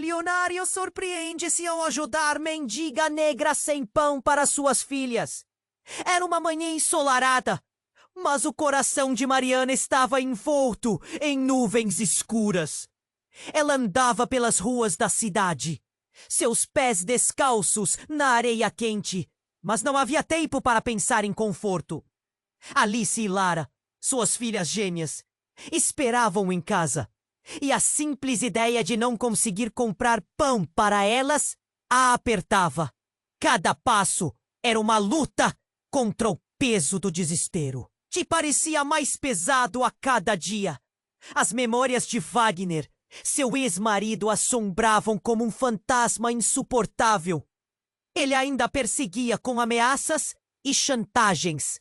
milionário surpreende-se ao ajudar mendiga negra sem pão para suas filhas. Era uma manhã ensolarada, mas o coração de Mariana estava envolto em nuvens escuras. Ela andava pelas ruas da cidade, seus pés descalços na areia quente, mas não havia tempo para pensar em conforto. Alice e Lara, suas filhas gêmeas, esperavam em casa, e a simples ideia de não conseguir comprar pão para elas a apertava. Cada passo era uma luta contra o peso do desespero, que parecia mais pesado a cada dia. As memórias de Wagner, seu ex-marido, assombravam como um fantasma insuportável. Ele ainda a perseguia com ameaças e chantagens.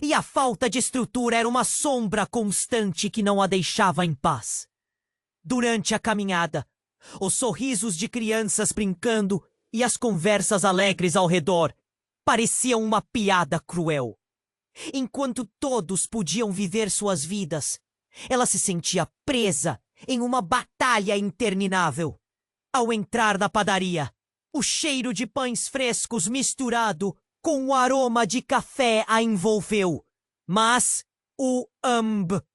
E a falta de estrutura era uma sombra constante que não a deixava em paz. Durante a caminhada, os sorrisos de crianças brincando e as conversas alegres ao redor pareciam uma piada cruel. Enquanto todos podiam viver suas vidas, ela se sentia presa em uma batalha interminável. Ao entrar na padaria, o cheiro de pães frescos misturado com o aroma de café a envolveu. Mas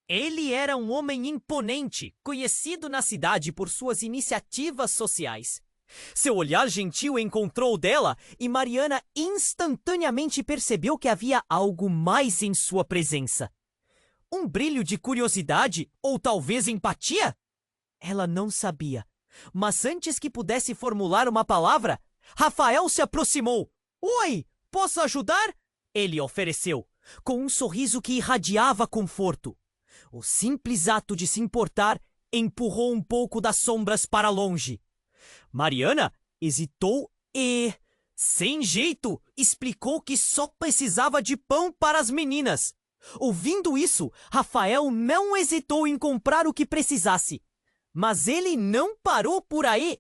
ele era um homem imponente, conhecido na cidade por suas iniciativas sociais. Seu olhar gentil encontrou dela e Mariana instantaneamente percebeu que havia algo mais em sua presença. Um brilho de curiosidade ou talvez empatia? Ela não sabia, mas antes que pudesse formular uma palavra, Rafael se aproximou. "Oi, posso ajudar?" Ele ofereceu, com um sorriso que irradiava conforto. O simples ato de se importar empurrou um pouco das sombras para longe. Mariana hesitou e, sem jeito, explicou que só precisava de pão para as meninas. Ouvindo isso, Rafael não hesitou em comprar o que precisasse. Mas ele não parou por aí.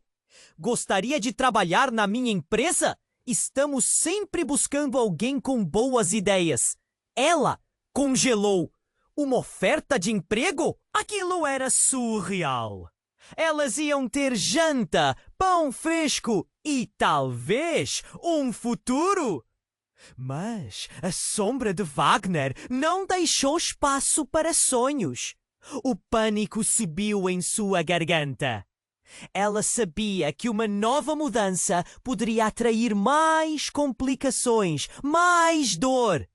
"Gostaria de trabalhar na minha empresa? Estamos sempre buscando alguém com boas ideias." Ela congelou. Uma oferta de emprego? Aquilo era surreal. Elas iam ter janta, pão fresco e talvez um futuro. Mas a sombra de Wagner não deixou espaço para sonhos. O pânico subiu em sua garganta. Ela sabia que uma nova mudança poderia atrair mais complicações, mais dor.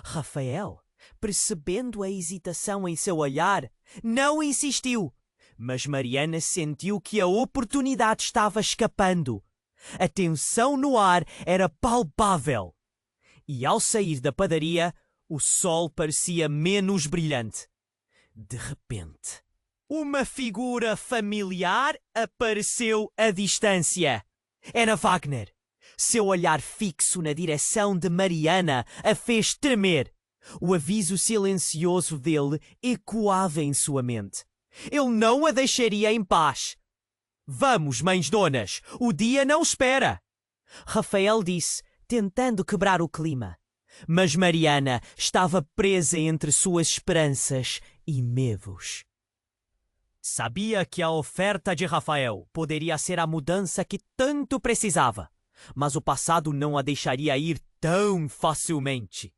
Rafael, percebendo a hesitação em seu olhar, não insistiu. Mas Mariana sentiu que a oportunidade estava escapando. A tensão no ar era palpável. E ao sair da padaria, o sol parecia menos brilhante. De repente, uma figura familiar apareceu à distância. Era Wagner. Seu olhar fixo na direção de Mariana a fez tremer. O aviso silencioso dele ecoava em sua mente. Ele não a deixaria em paz. "Vamos, mães-donas, o dia não espera", Rafael disse, tentando quebrar o clima. Mas Mariana estava presa entre suas esperanças e medos. Sabia que a oferta de Rafael poderia ser a mudança que tanto precisava, mas o passado não a deixaria ir tão facilmente.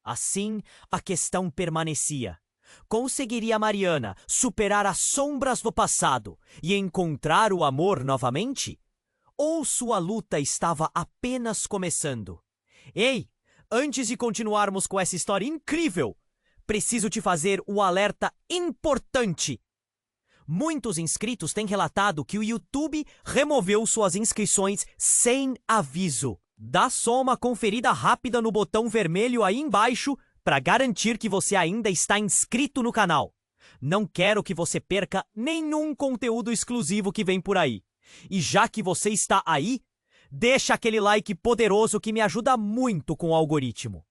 Assim, a questão permanecia. Conseguiria Mariana superar as sombras do passado e encontrar o amor novamente? Ou sua luta estava apenas começando? Ei, antes de continuarmos com essa história incrível, preciso te fazer o alerta importante. Muitos inscritos têm relatado que o YouTube removeu suas inscrições sem aviso. Dá só uma conferida rápida no botão vermelho aí embaixo para garantir que você ainda está inscrito no canal. Não quero que você perca nenhum conteúdo exclusivo que vem por aí. E já que você está aí, deixa aquele like poderoso que me ajuda muito com o algoritmo.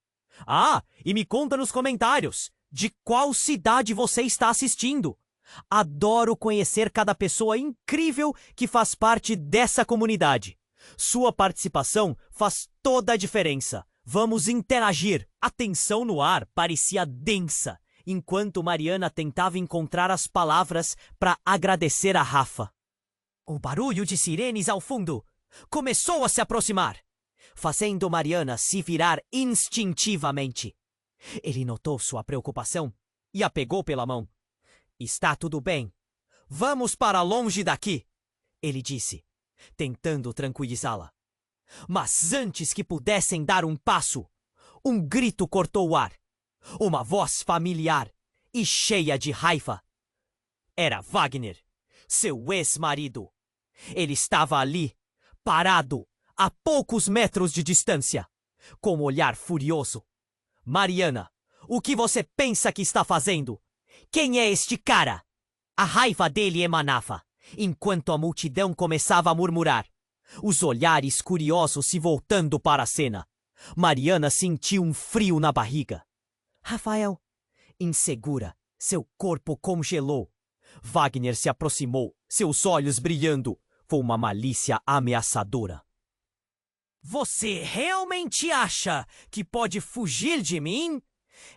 Ah, e me conta nos comentários de qual cidade você está assistindo. Adoro conhecer cada pessoa incrível que faz parte dessa comunidade. Sua participação faz toda a diferença. Vamos interagir. A tensão no ar parecia densa, enquanto Mariana tentava encontrar as palavras para agradecer a Rafa. O barulho de sirenes ao fundo começou a se aproximar, fazendo Mariana se virar instintivamente. Ele notou sua preocupação e a pegou pela mão. Está tudo bem. Vamos para longe daqui, ele disse, tentando tranquilizá-la. Mas antes que pudessem dar um passo, um grito cortou o ar. Uma voz familiar e cheia de raiva. Era Wagner, seu ex-marido. Ele estava ali, parado, a poucos metros de distância, com um olhar furioso. Mariana, o que você pensa que está fazendo? Quem é este cara? A raiva dele emanava, enquanto a multidão começava a murmurar, os olhares curiosos se voltando para a cena. Mariana sentiu um frio na barriga. Rafael, insegura, seu corpo congelou. Wagner se aproximou, seus olhos brilhando, com uma malícia ameaçadora. Você realmente acha que pode fugir de mim?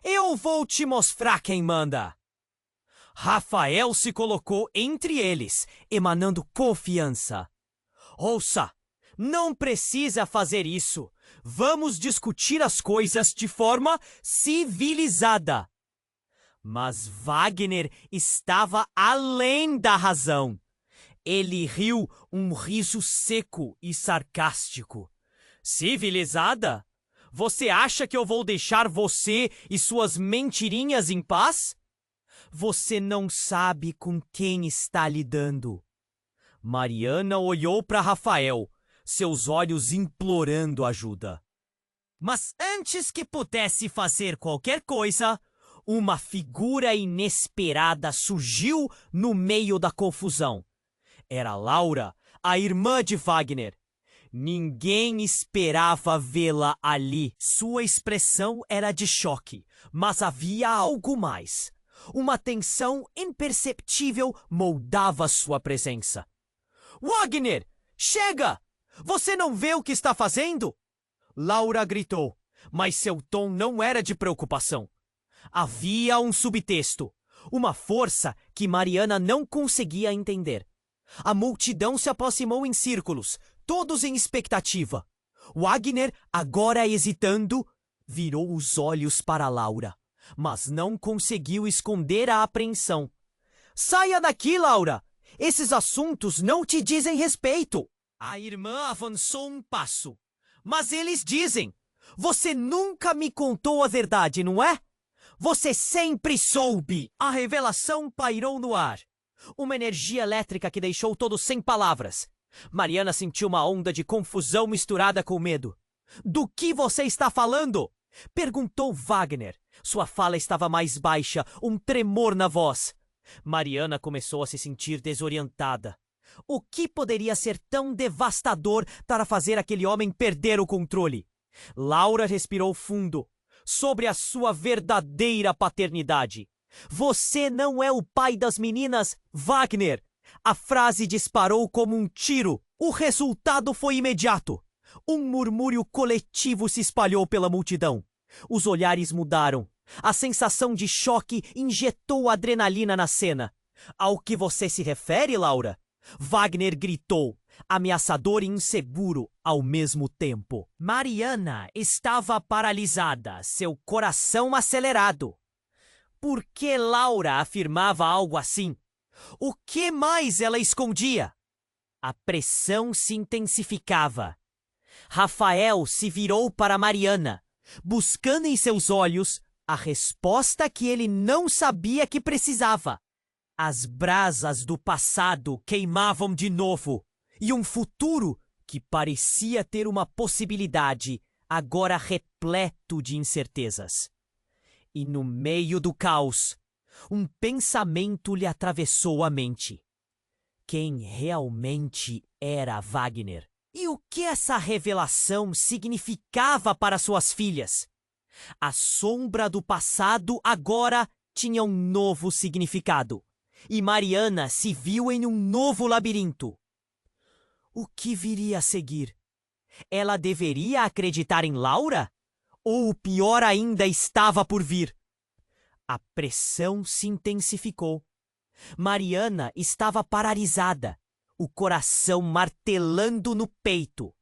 Eu vou te mostrar quem manda. Rafael se colocou entre eles, emanando confiança. Ouça, não precisa fazer isso. Vamos discutir as coisas de forma civilizada. Mas Wagner estava além da razão. Ele riu um riso seco e sarcástico. Civilizada? Você acha que eu vou deixar você e suas mentirinhas em paz? Você não sabe com quem está lidando. Mariana olhou para Rafael, seus olhos implorando ajuda. Mas antes que pudesse fazer qualquer coisa, uma figura inesperada surgiu no meio da confusão. Era Laura, a irmã de Wagner. Ninguém esperava vê-la ali. Sua expressão era de choque, mas havia algo mais. Uma tensão imperceptível moldava sua presença. Wagner, chega! Você não vê o que está fazendo? Laura gritou, mas seu tom não era de preocupação. Havia um subtexto, uma força que Mariana não conseguia entender. A multidão se aproximou em círculos, todos em expectativa. Wagner, agora hesitando, virou os olhos para Laura, mas não conseguiu esconder a apreensão. Saia daqui, Laura! Esses assuntos não te dizem respeito. A irmã avançou um passo. Mas eles dizem. Você nunca me contou a verdade, não é? Você sempre soube. A revelação pairou no ar. Uma energia elétrica que deixou todos sem palavras. Mariana sentiu uma onda de confusão misturada com medo. Do que você está falando? Perguntou Wagner. Sua fala estava mais baixa, um tremor na voz. Mariana começou a se sentir desorientada. O que poderia ser tão devastador para fazer aquele homem perder o controle? Laura respirou fundo, sobre a sua verdadeira paternidade. Você não é o pai das meninas, Wagner! A frase disparou como um tiro. O resultado foi imediato. Um murmúrio coletivo se espalhou pela multidão. Os olhares mudaram. A sensação de choque injetou adrenalina na cena. Ao que você se refere, Laura? Wagner gritou, ameaçador e inseguro ao mesmo tempo. Mariana estava paralisada, seu coração acelerado. Por que Laura afirmava algo assim? O que mais ela escondia? A pressão se intensificava. Rafael se virou para Mariana, buscando em seus olhos a resposta que ele não sabia que precisava. As brasas do passado queimavam de novo, e um futuro que parecia ter uma possibilidade, agora repleto de incertezas. E no meio do caos, um pensamento lhe atravessou a mente. Quem realmente era Wagner? E o que essa revelação significava para suas filhas? A sombra do passado agora tinha um novo significado. E Mariana se viu em um novo labirinto. O que viria a seguir? Ela deveria acreditar em Laura? Ou o pior ainda estava por vir? A pressão se intensificou. Mariana estava paralisada. o coração martelando no peito.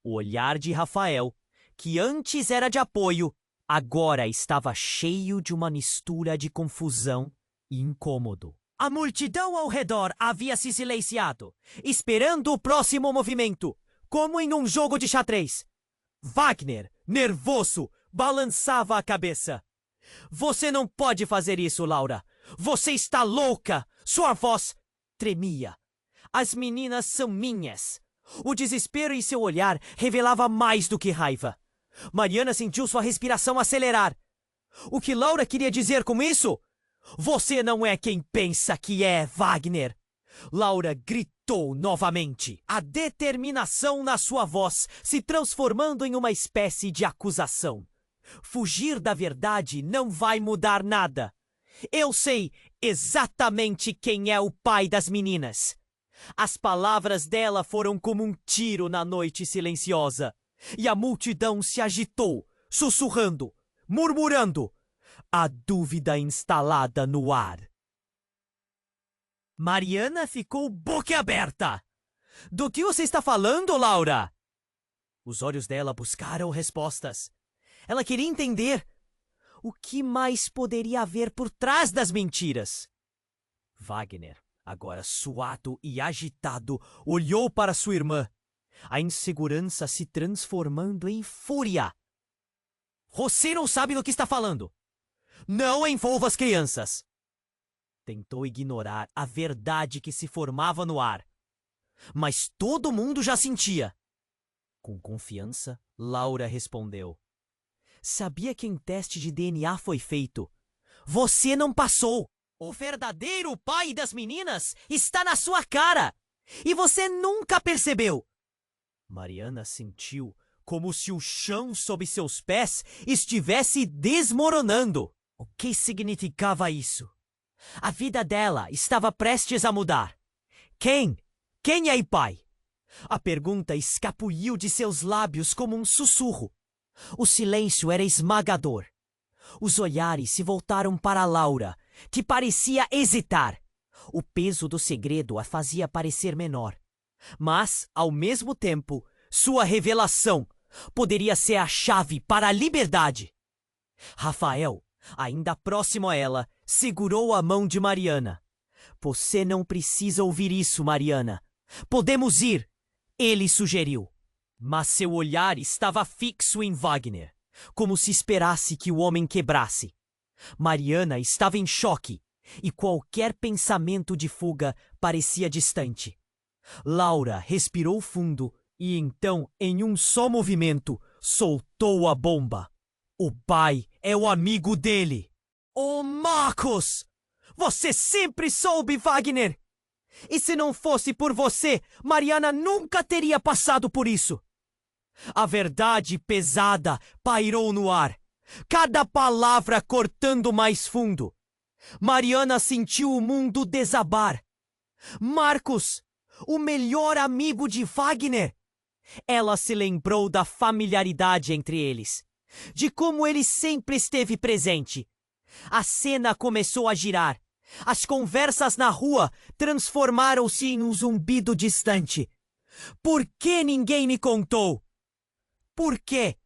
O olhar de Rafael, que antes era de apoio, agora estava cheio de uma mistura de confusão e incômodo. A multidão ao redor havia se silenciado, esperando o próximo movimento, como em um jogo de xadrez. Wagner, nervoso, balançava a cabeça. Você não pode fazer isso, Laura. Você está louca! Sua voz tremia. As meninas são minhas. O desespero em seu olhar revelava mais do que raiva. Mariana sentiu sua respiração acelerar. O que Laura queria dizer com isso? Você não é quem pensa que é, Wagner. Laura gritou novamente, a determinação na sua voz se transformando em uma espécie de acusação. Fugir da verdade não vai mudar nada. Eu sei exatamente quem é o pai das meninas. As palavras dela foram como um tiro na noite silenciosa, e a multidão se agitou, sussurrando, murmurando, a dúvida instalada no ar. Mariana ficou boquiaberta. Do que você está falando, Laura? Os olhos dela buscaram respostas. Ela queria entender o que mais poderia haver por trás das mentiras. Wagner, agora suado e agitado, olhou para sua irmã, a insegurança se transformando em fúria. Você não sabe do que está falando. Não envolva as crianças. Tentou ignorar a verdade que se formava no ar. Mas todo mundo já sentia. Com confiança, Laura respondeu. Sabia que um teste de DNA foi feito. Você não passou. O verdadeiro pai das meninas está na sua cara. E você nunca percebeu. Mariana sentiu como se o chão sob seus pés estivesse desmoronando. O que significava isso? A vida dela estava prestes a mudar. Quem é o pai? A pergunta escapuliu de seus lábios como um sussurro. O silêncio era esmagador. Os olhares se voltaram para Laura, que parecia hesitar. O peso do segredo a fazia parecer menor. Mas, ao mesmo tempo, sua revelação poderia ser a chave para a liberdade. Rafael, ainda próximo a ela, segurou a mão de Mariana. Você não precisa ouvir isso, Mariana. Podemos ir, ele sugeriu. Mas seu olhar estava fixo em Wagner, como se esperasse que o homem quebrasse. Mariana estava em choque, e qualquer pensamento de fuga parecia distante. Laura respirou fundo e então, em um só movimento, soltou a bomba. O pai é o amigo dele. Oh, Marcos! Você sempre soube, Wagner! E se não fosse por você, Mariana nunca teria passado por isso. A verdade pesada pairou no ar, cada palavra cortando mais fundo. Mariana sentiu o mundo desabar. Marcos, o melhor amigo de Wagner. Ela se lembrou da familiaridade entre eles, de como ele sempre esteve presente. A cena começou a girar. As conversas na rua transformaram-se em um zumbido distante. Por que ninguém me contou? Por quê?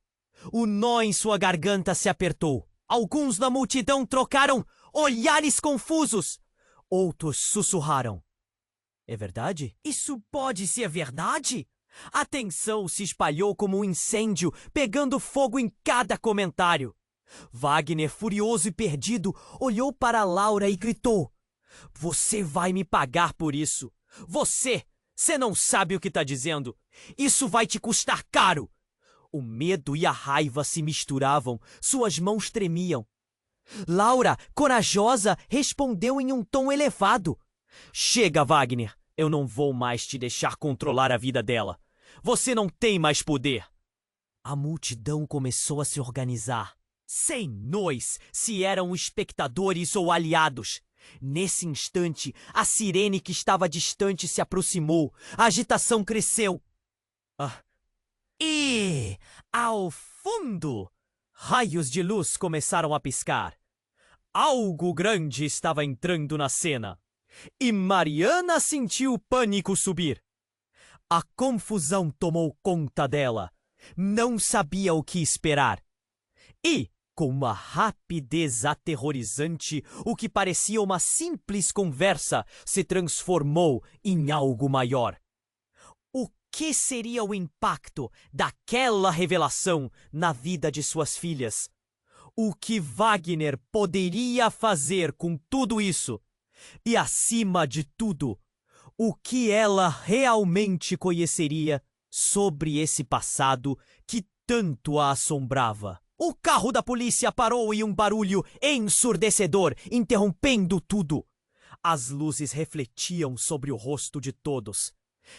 O nó em sua garganta se apertou. Alguns da multidão trocaram olhares confusos. Outros sussurraram. É verdade? Isso pode ser verdade? A tensão se espalhou como um incêndio, pegando fogo em cada comentário. Wagner, furioso e perdido, olhou para Laura e gritou. Você vai me pagar por isso. Você não sabe o que está dizendo. Isso vai te custar caro. O medo e a raiva se misturavam, suas mãos tremiam. Laura, corajosa, respondeu em um tom elevado. Chega, Wagner, eu não vou mais te deixar controlar a vida dela. Você não tem mais poder. A multidão começou a se organizar. Sem nós se eram espectadores ou aliados. Nesse instante, a sirene que estava distante se aproximou. A agitação cresceu. E, ao fundo, raios de luz começaram a piscar. Algo grande estava entrando na cena. E Mariana sentiu o pânico subir. A confusão tomou conta dela. Não sabia o que esperar. E, com uma rapidez aterrorizante, o que parecia uma simples conversa se transformou em algo maior. O que seria o impacto daquela revelação na vida de suas filhas? O que Wagner poderia fazer com tudo isso? E, acima de tudo, o que ela realmente conheceria sobre esse passado que tanto a assombrava? O carro da polícia parou e um barulho ensurdecedor, interrompendo tudo. As luzes refletiam sobre o rosto de todos,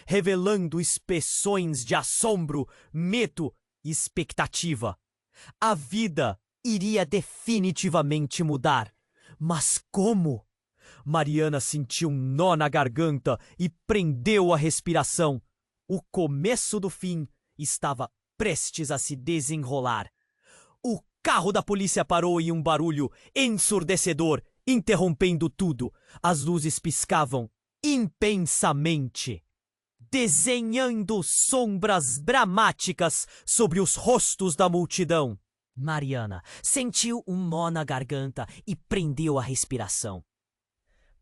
revelando expressões de assombro, medo e expectativa. A vida iria definitivamente mudar. Mas como? Mariana sentiu um nó na garganta e prendeu a respiração. O começo do fim estava prestes a se desenrolar. O carro da polícia parou e um barulho ensurdecedor, interrompendo tudo. As luzes piscavam intensamente, desenhando sombras dramáticas sobre os rostos da multidão. Mariana sentiu um nó na garganta e prendeu a respiração.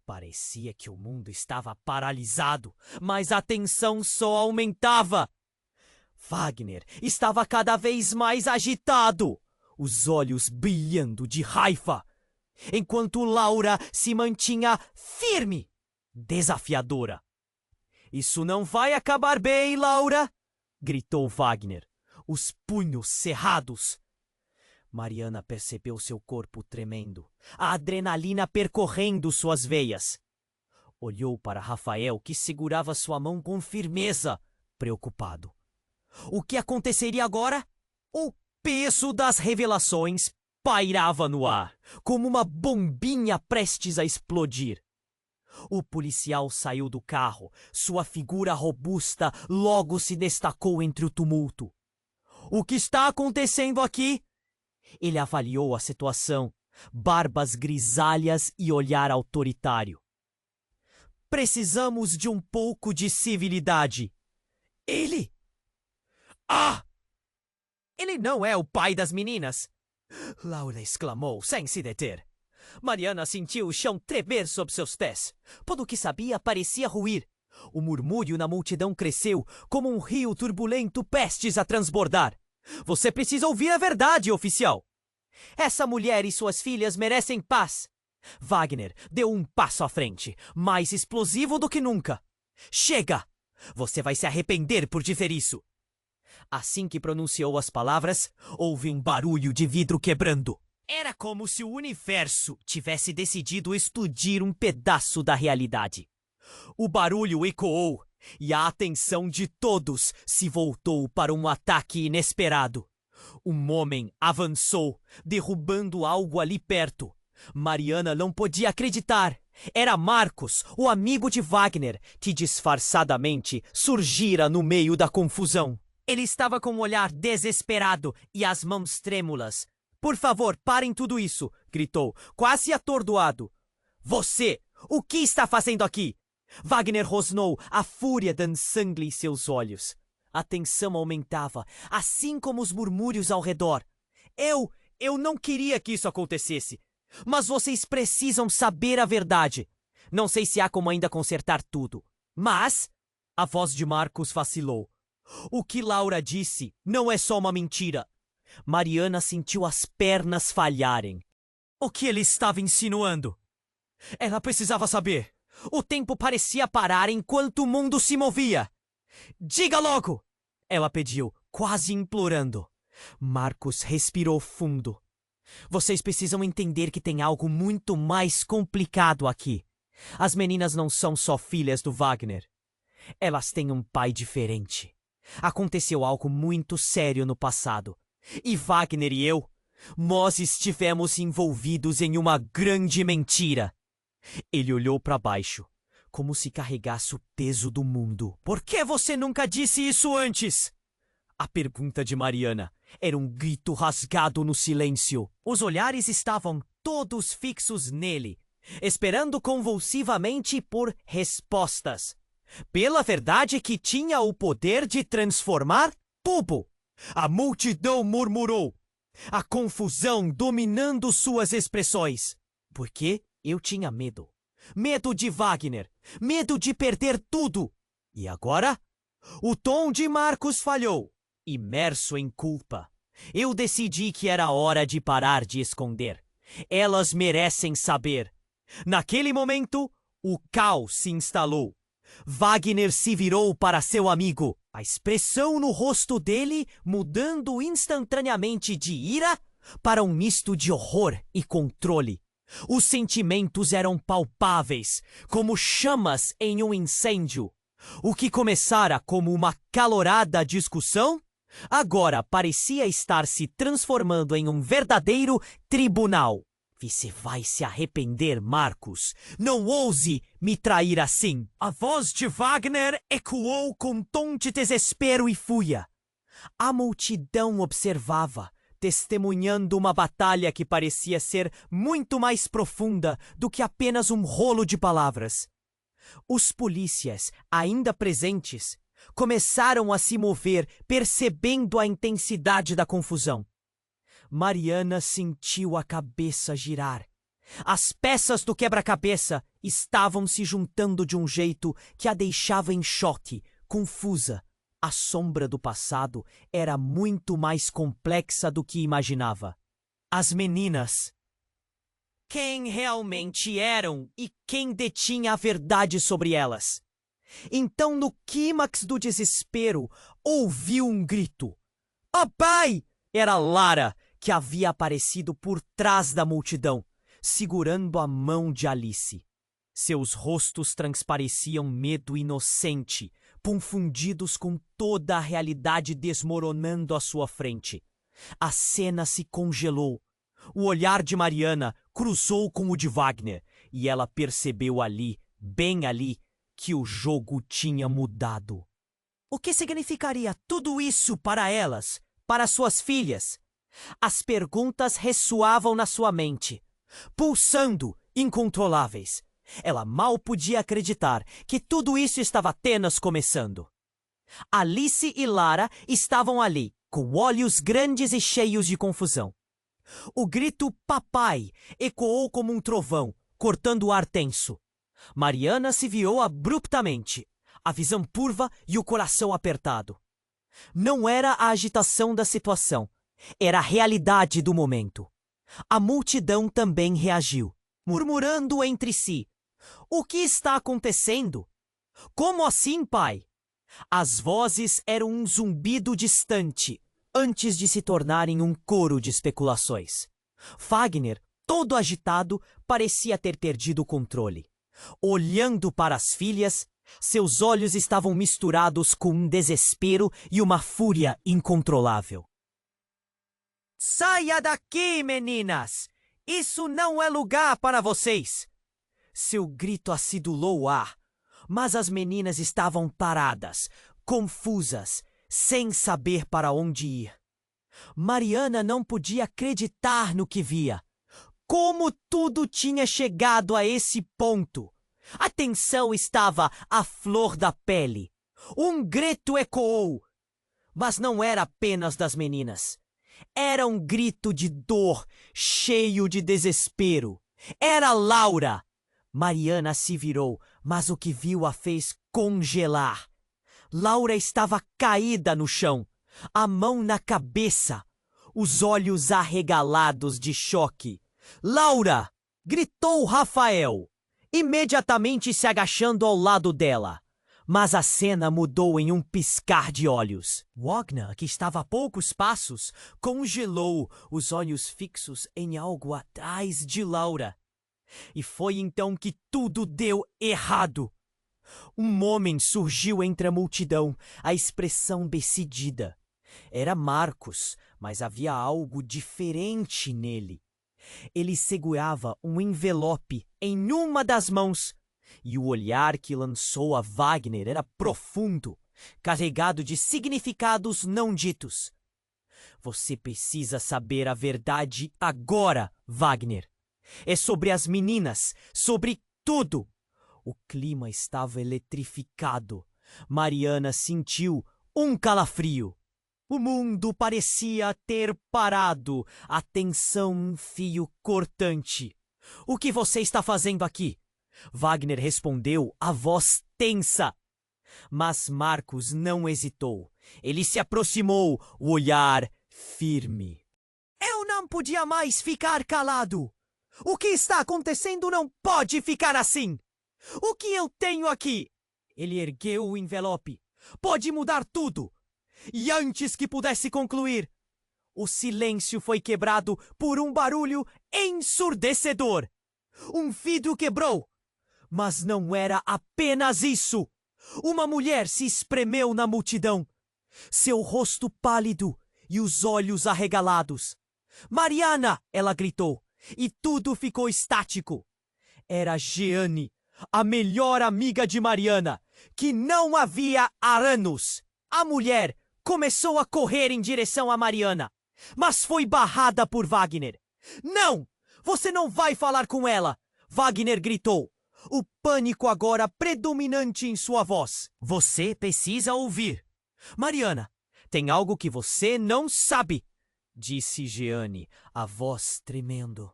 Parecia que o mundo estava paralisado, mas a tensão só aumentava. Wagner estava cada vez mais agitado, os olhos brilhando de raiva, enquanto Laura se mantinha firme, desafiadora. "Isso não vai acabar bem, Laura!" gritou Wagner, os punhos cerrados. Mariana percebeu seu corpo tremendo, a adrenalina percorrendo suas veias. Olhou para Rafael, que segurava sua mão com firmeza, preocupado. O que aconteceria agora? O peso das revelações pairava no ar, como uma bombinha prestes a explodir. O policial saiu do carro. Sua figura robusta logo se destacou entre o tumulto. "O que está acontecendo aqui?" Ele avaliou a situação, barbas grisalhas e olhar autoritário. "Precisamos de um pouco de civilidade." "Ele? Ah! Ele não é o pai das meninas!" Laura exclamou, sem se deter. Mariana sentiu o chão tremer sob seus pés. Tudo o que sabia parecia ruir. O murmúrio na multidão cresceu, como um rio turbulento prestes a transbordar. "Você precisa ouvir a verdade, oficial! Essa mulher e suas filhas merecem paz." Wagner deu um passo à frente, mais explosivo do que nunca. "Chega! Você vai se arrepender por dizer isso." Assim que pronunciou as palavras, houve um barulho de vidro quebrando. Era como se o universo tivesse decidido explodir um pedaço da realidade. O barulho ecoou e a atenção de todos se voltou para um ataque inesperado. Um homem avançou, derrubando algo ali perto. Mariana não podia acreditar. Era Marcos, o amigo de Wagner, que disfarçadamente surgira no meio da confusão. Ele estava com um olhar desesperado e as mãos trêmulas. "Por favor, parem tudo isso!" gritou, quase atordoado. "Você! O que está fazendo aqui?" Wagner rosnou, a fúria dançando em seus olhos. A tensão aumentava, assim como os murmúrios ao redor. Eu não queria que isso acontecesse. Mas vocês precisam saber a verdade. Não sei se há como ainda consertar tudo. Mas..." A voz de Marcos vacilou. "O que Laura disse não é só uma mentira." Mariana sentiu as pernas falharem. O que ele estava insinuando? Ela precisava saber. O tempo parecia parar enquanto o mundo se movia. "Diga logo!" ela pediu, quase implorando. Marcos respirou fundo. "Vocês precisam entender que tem algo muito mais complicado aqui. As meninas não são só filhas do Wagner. Elas têm um pai diferente. Aconteceu algo muito sério no passado. E Wagner e eu, nós estivemos envolvidos em uma grande mentira." Ele olhou para baixo, como se carregasse o peso do mundo. "Por que você nunca disse isso antes?" A pergunta de Mariana era um grito rasgado no silêncio. Os olhares estavam todos fixos nele, esperando convulsivamente por respostas. Pela verdade que tinha o poder de transformar tudo. A multidão murmurou, a confusão dominando suas expressões. Porque eu tinha medo. Medo de Wagner. Medo de perder tudo. E agora? O tom de Marcos falhou. Imerso em culpa, eu decidi que era hora de parar de esconder. Elas merecem saber. Naquele momento, o caos se instalou. Wagner se virou para seu amigo, a expressão no rosto dele mudando instantaneamente de ira para um misto de horror e controle. Os sentimentos eram palpáveis, como chamas em um incêndio. O que começara como uma calorada discussão, agora parecia estar se transformando em um verdadeiro tribunal. Você vai se arrepender, Marcos. Não ouse me trair assim. A voz de Wagner ecoou com tom de desespero e fúria. A multidão observava, testemunhando uma batalha que parecia ser muito mais profunda do que apenas um rolo de palavras. Os polícias, ainda presentes, começaram a se mover, percebendo a intensidade da confusão. Mariana sentiu a cabeça girar. As peças do quebra-cabeça estavam se juntando de um jeito que a deixava em choque, confusa. A sombra do passado era muito mais complexa do que imaginava. As meninas. Quem realmente eram e quem detinha a verdade sobre elas? Então, no clímax do desespero, ouviu um grito. Papai! Era Lara, que havia aparecido por trás da multidão, segurando a mão de Alice. Seus rostos transpareciam medo inocente, confundidos com toda a realidade desmoronando à sua frente. A cena se congelou. O olhar de Mariana cruzou com o de Wagner, e ela percebeu ali, bem ali, que o jogo tinha mudado. O que significaria tudo isso para elas, para suas filhas? As perguntas ressoavam na sua mente, pulsando, incontroláveis. Ela mal podia acreditar que tudo isso estava apenas começando. Alice e Lara estavam ali, com olhos grandes e cheios de confusão. O grito "papai" ecoou como um trovão, cortando o ar tenso. Mariana se virou abruptamente, a visão turva e o coração apertado. Não era a agitação da situação, era a realidade do momento. A multidão também reagiu, murmurando entre si. O que está acontecendo? Como assim, pai? As vozes eram um zumbido distante, antes de se tornarem um coro de especulações. Wagner, todo agitado, parecia ter perdido o controle. Olhando para as filhas, seus olhos estavam misturados com um desespero e uma fúria incontrolável. Saia daqui, meninas! Isso não é lugar para vocês! Seu grito acidulou o ar, mas as meninas estavam paradas, confusas, sem saber para onde ir. Mariana não podia acreditar no que via. Como tudo tinha chegado a esse ponto? A tensão estava à flor da pele. Um grito ecoou, mas não era apenas das meninas. Era um grito de dor, cheio de desespero. Era Laura! Mariana se virou, mas o que viu a fez congelar. Laura estava caída no chão, a mão na cabeça, os olhos arregalados de choque. Laura! Gritou Rafael, imediatamente se agachando ao lado dela. Mas a cena mudou em um piscar de olhos. Wagner, que estava a poucos passos, congelou, os olhos fixos em algo atrás de Laura. E foi então que tudo deu errado. Um homem surgiu entre a multidão, a expressão decidida. Era Marcos, mas havia algo diferente nele. Ele segurava um envelope em uma das mãos, e o olhar que lançou a Wagner era profundo, carregado de significados não ditos. Você precisa saber a verdade agora, Wagner. É sobre as meninas, sobre tudo. O clima estava eletrificado. Mariana sentiu um calafrio. O mundo parecia ter parado. A tensão um fio cortante. O que você está fazendo aqui? Wagner respondeu, a voz tensa. Mas Marcos não hesitou. Ele se aproximou, o olhar firme. Eu não podia mais ficar calado. O que está acontecendo não pode ficar assim. O que eu tenho aqui? Ele ergueu o envelope. Pode mudar tudo. E antes que pudesse concluir, o silêncio foi quebrado por um barulho ensurdecedor. Um vidro quebrou. Mas não era apenas isso. Uma mulher se espremeu na multidão. Seu rosto pálido e os olhos arregalados. Mariana! Ela gritou. E tudo ficou estático. Era Jeane, a melhor amiga de Mariana, que não havia há anos. A mulher começou a correr em direção a Mariana, mas foi barrada por Wagner. Não! Você não vai falar com ela! Wagner gritou, o pânico agora predominante em sua voz. Você precisa ouvir. Mariana, tem algo que você não sabe, disse Jeane, a voz tremendo.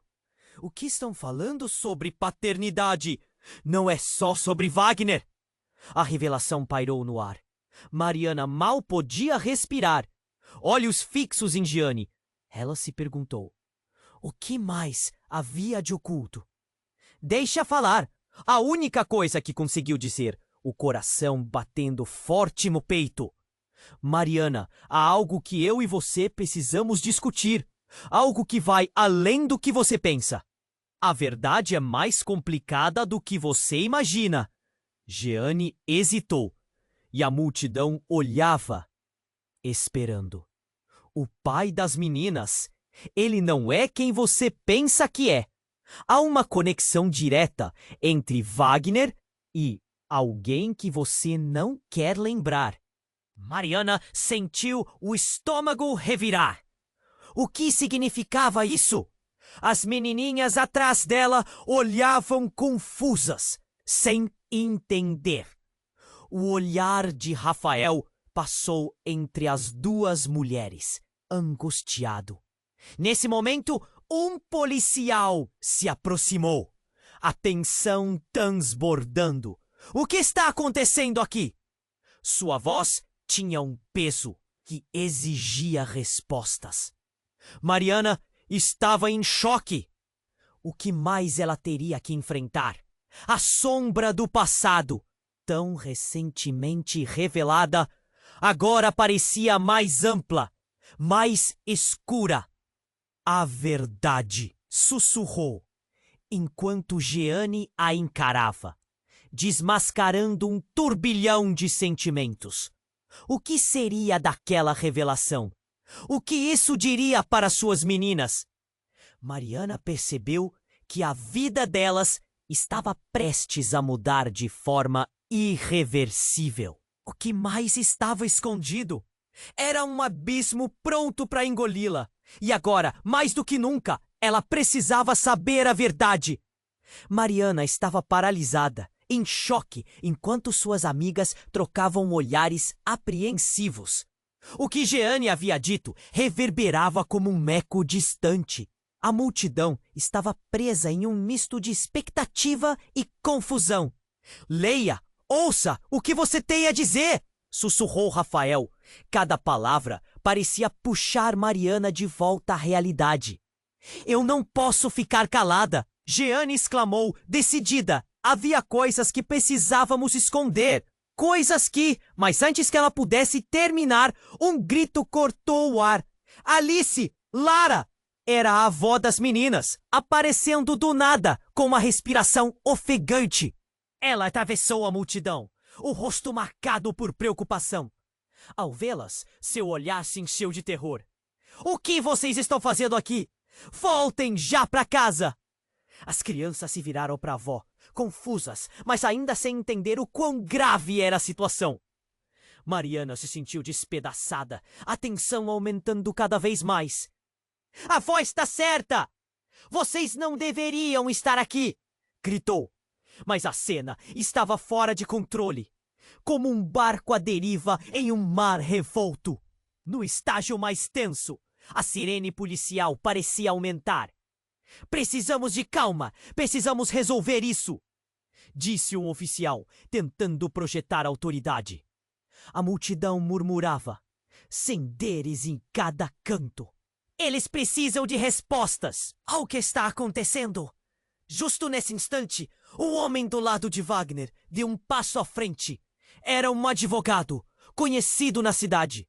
O que estão falando sobre paternidade? Não é só sobre Wagner. A revelação pairou no ar. Mariana mal podia respirar. Olhos fixos em Jeane. Ela se perguntou. O que mais havia de oculto? Deixa falar. A única coisa que conseguiu dizer. O coração batendo forte no peito. Mariana, há algo que eu e você precisamos discutir. Algo que vai além do que você pensa. A verdade é mais complicada do que você imagina. Jeane hesitou. E a multidão olhava, esperando. O pai das meninas, ele não é quem você pensa que é. Há uma conexão direta entre Wagner e alguém que você não quer lembrar. Mariana sentiu o estômago revirar. O que significava isso? As menininhas atrás dela olhavam confusas, sem entender. O olhar de Rafael passou entre as duas mulheres, angustiado. Nesse momento, um policial se aproximou. A tensão transbordando. O que está acontecendo aqui? Sua voz tinha um peso que exigia respostas. Mariana estava em choque. O que mais ela teria que enfrentar? A sombra do passado, tão recentemente revelada, agora parecia mais ampla, mais escura. A verdade, sussurrou, enquanto Jeane a encarava, desmascarando um turbilhão de sentimentos. O que seria daquela revelação? O que isso diria para suas meninas? Mariana percebeu que a vida delas estava prestes a mudar de forma irreversível. O que mais estava escondido? Era um abismo pronto para engoli-la. E agora, mais do que nunca, ela precisava saber a verdade. Mariana estava paralisada, em choque, enquanto suas amigas trocavam olhares apreensivos. O que Jeane havia dito reverberava como um eco distante. A multidão estava presa em um misto de expectativa e confusão. Leia, ouça o que você tem a dizer, sussurrou Rafael. Cada palavra parecia puxar Mariana de volta à realidade. Eu não posso ficar calada, Jeane exclamou, decidida. Havia coisas que precisávamos esconder. Coisas que, mas antes que ela pudesse terminar, um grito cortou o ar. Alice! Lara! Era a avó das meninas, aparecendo do nada, com uma respiração ofegante. Ela atravessou a multidão, o rosto marcado por preocupação. Ao vê-las, seu olhar se encheu de terror. O que vocês estão fazendo aqui? Voltem já para casa! As crianças se viraram para a avó, confusas, mas ainda sem entender o quão grave era a situação. Mariana se sentiu despedaçada, a tensão aumentando cada vez mais. A avó está certa! Vocês não deveriam estar aqui! Gritou. Mas a cena estava fora de controle, como um barco à deriva em um mar revolto. No estágio mais tenso, a sirene policial parecia aumentar. Precisamos de calma, precisamos resolver isso, disse um oficial, tentando projetar autoridade. A multidão murmurava, senderes em cada canto. Eles precisam de respostas ao que está acontecendo. Justo nesse instante, o homem do lado de Wagner deu um passo à frente. Era um advogado, conhecido na cidade.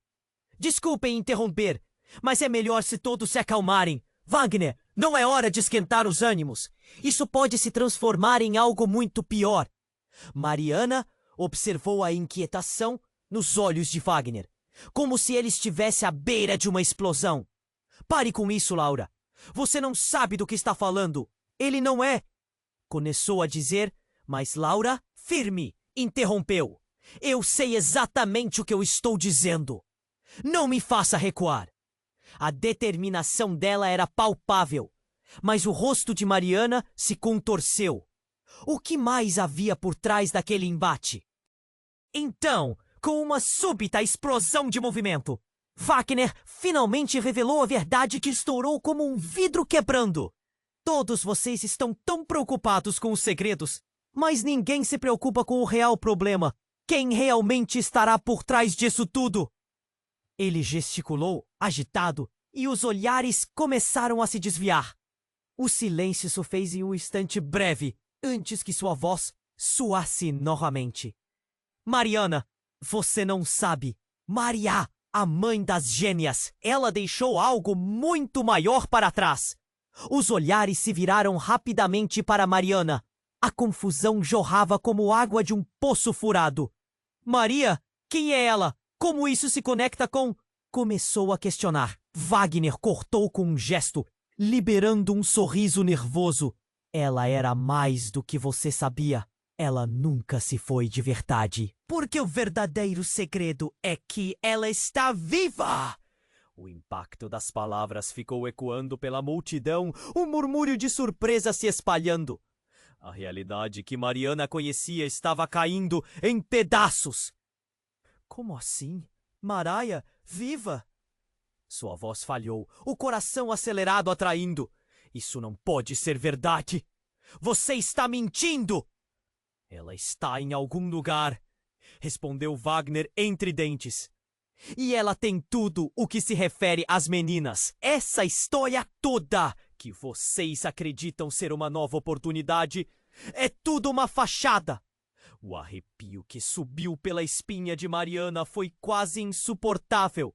Desculpem interromper, mas é melhor se todos se acalmarem. Wagner, não é hora de esquentar os ânimos. Isso pode se transformar em algo muito pior. Mariana observou a inquietação nos olhos de Wagner, como se ele estivesse à beira de uma explosão. Pare com isso, Laura. Você não sabe do que está falando. Ele não é. Começou a dizer, mas Laura, firme, interrompeu. Eu sei exatamente o que eu estou dizendo. Não me faça recuar. A determinação dela era palpável, mas o rosto de Mariana se contorceu. O que mais havia por trás daquele embate? Então, com uma súbita explosão de movimento, Wagner finalmente revelou a verdade que estourou como um vidro quebrando. Todos vocês estão tão preocupados com os segredos, mas ninguém se preocupa com o real problema. Quem realmente estará por trás disso tudo? Ele gesticulou, agitado, e os olhares começaram a se desviar. O silêncio se fez em um instante breve, antes que sua voz soasse novamente. Mariana, você não sabe. Maria, a mãe das gêmeas, ela deixou algo muito maior para trás. Os olhares se viraram rapidamente para Mariana. A confusão jorrava como água de um poço furado. Maria? Quem é ela? Como isso se conecta com... Começou a questionar. Wagner cortou com um gesto, liberando um sorriso nervoso. Ela era mais do que você sabia. Ela nunca se foi de verdade. Porque o verdadeiro segredo é que ela está viva! O impacto das palavras ficou ecoando pela multidão, um murmúrio de surpresa se espalhando. A realidade que Mariana conhecia estava caindo em pedaços. Como assim? Maraia, viva? Sua voz falhou, o coração acelerado atraindo. Isso não pode ser verdade. Você está mentindo! Ela está em algum lugar, respondeu Wagner entre dentes. E ela tem tudo o que se refere às meninas. Essa história toda que vocês acreditam ser uma nova oportunidade é tudo uma fachada. O arrepio que subiu pela espinha de Mariana foi quase insuportável.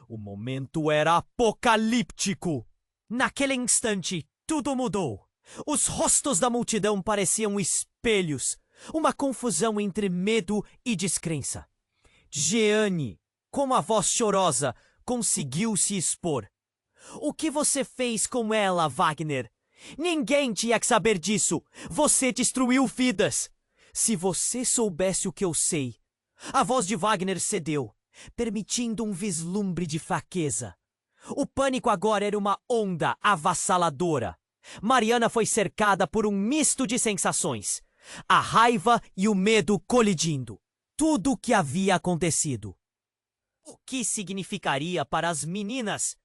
O momento era apocalíptico. Naquele instante, tudo mudou. Os rostos da multidão pareciam espelhos. Uma confusão entre medo e descrença. Jeanne, com a voz chorosa, conseguiu se expor. O que você fez com ela, Wagner? Ninguém tinha que saber disso. Você destruiu vidas. Se você soubesse o que eu sei... A voz de Wagner cedeu, permitindo um vislumbre de fraqueza. O pânico agora era uma onda avassaladora. Mariana foi cercada por um misto de sensações. A raiva e o medo colidindo. Tudo o que havia acontecido. O que significaria para as meninas?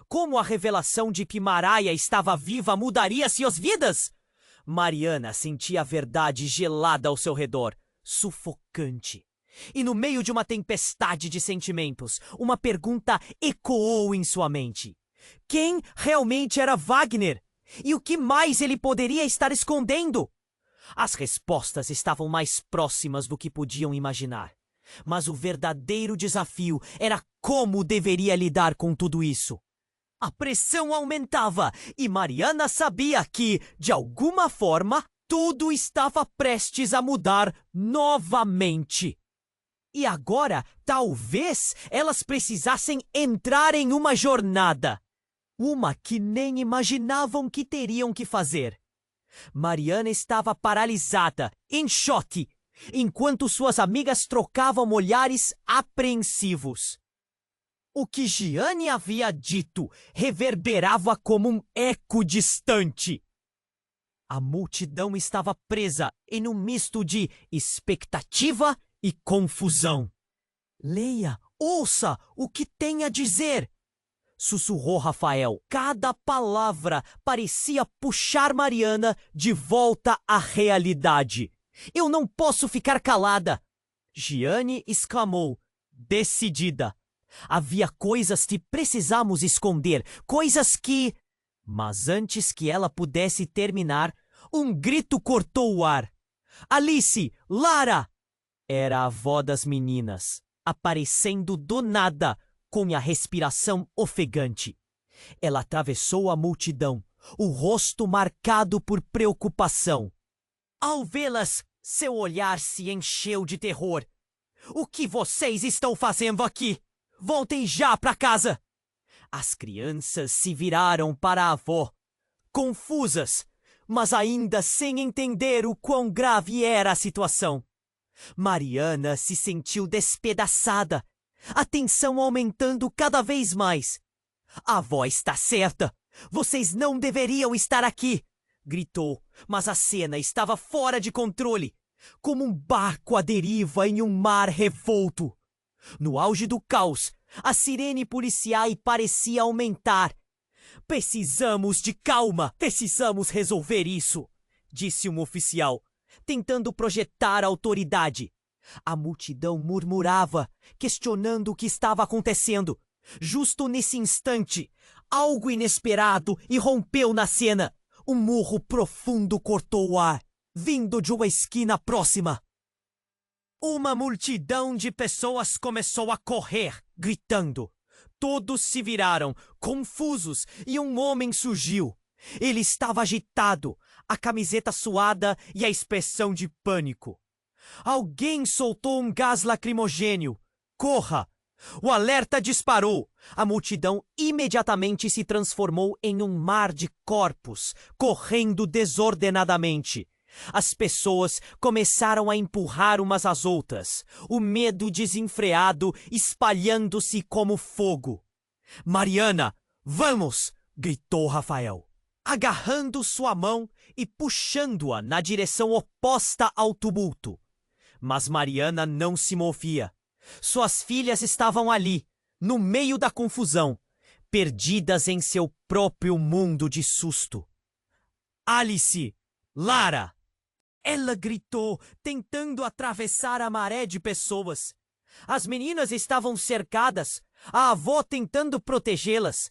Como a revelação de que Maraia estava viva mudaria suas vidas? Mariana sentia a verdade gelada ao seu redor, sufocante. E no meio de uma tempestade de sentimentos, uma pergunta ecoou em sua mente. Quem realmente era Wagner? E o que mais ele poderia estar escondendo? As respostas estavam mais próximas do que podiam imaginar. Mas o verdadeiro desafio era como deveria lidar com tudo isso. A pressão aumentava e Mariana sabia que, de alguma forma, tudo estava prestes a mudar novamente. E agora, talvez, elas precisassem entrar em uma jornada. Uma que nem imaginavam que teriam que fazer. Mariana estava paralisada, em choque, enquanto suas amigas trocavam olhares apreensivos. O que Gianni havia dito reverberava como um eco distante. A multidão estava presa em um misto de expectativa e confusão. Leia, ouça o que tem a dizer, sussurrou Rafael. Cada palavra parecia puxar Mariana de volta à realidade. Eu não posso ficar calada, Gianni exclamou, decidida. Havia coisas que precisamos esconder, coisas que... Mas antes que ela pudesse terminar, um grito cortou o ar. Alice! Lara! Era a avó das meninas, aparecendo do nada, com a respiração ofegante. Ela atravessou a multidão, o rosto marcado por preocupação. Ao vê-las, seu olhar se encheu de terror. O que vocês estão fazendo aqui? Voltem já para casa! As crianças se viraram para a avó, confusas, mas ainda sem entender o quão grave era a situação. Mariana se sentiu despedaçada, a tensão aumentando cada vez mais. A avó está certa! Vocês não deveriam estar aqui! Gritou, mas a cena estava fora de controle, como um barco à deriva em um mar revolto. No auge do caos, a sirene policial parecia aumentar. Precisamos de calma, precisamos resolver isso, disse um oficial, tentando projetar autoridade. A multidão murmurava, questionando o que estava acontecendo. Justo nesse instante, algo inesperado irrompeu na cena. Um murro profundo cortou o ar, vindo de uma esquina próxima. Uma multidão de pessoas começou a correr, gritando. Todos se viraram, confusos, e um homem surgiu. Ele estava agitado, a camiseta suada e a expressão de pânico. Alguém soltou um gás lacrimogênio. Corra! O alerta disparou. A multidão imediatamente se transformou em um mar de corpos, correndo desordenadamente. As pessoas começaram a empurrar umas às outras, o medo desenfreado espalhando-se como fogo. Mariana, vamos! Gritou Rafael, agarrando sua mão e puxando-a na direção oposta ao tumulto. Mas Mariana não se movia. Suas filhas estavam ali, no meio da confusão, perdidas em seu próprio mundo de susto. Alice! Lara! Ela gritou, tentando atravessar a maré de pessoas. As meninas estavam cercadas, a avó tentando protegê-las.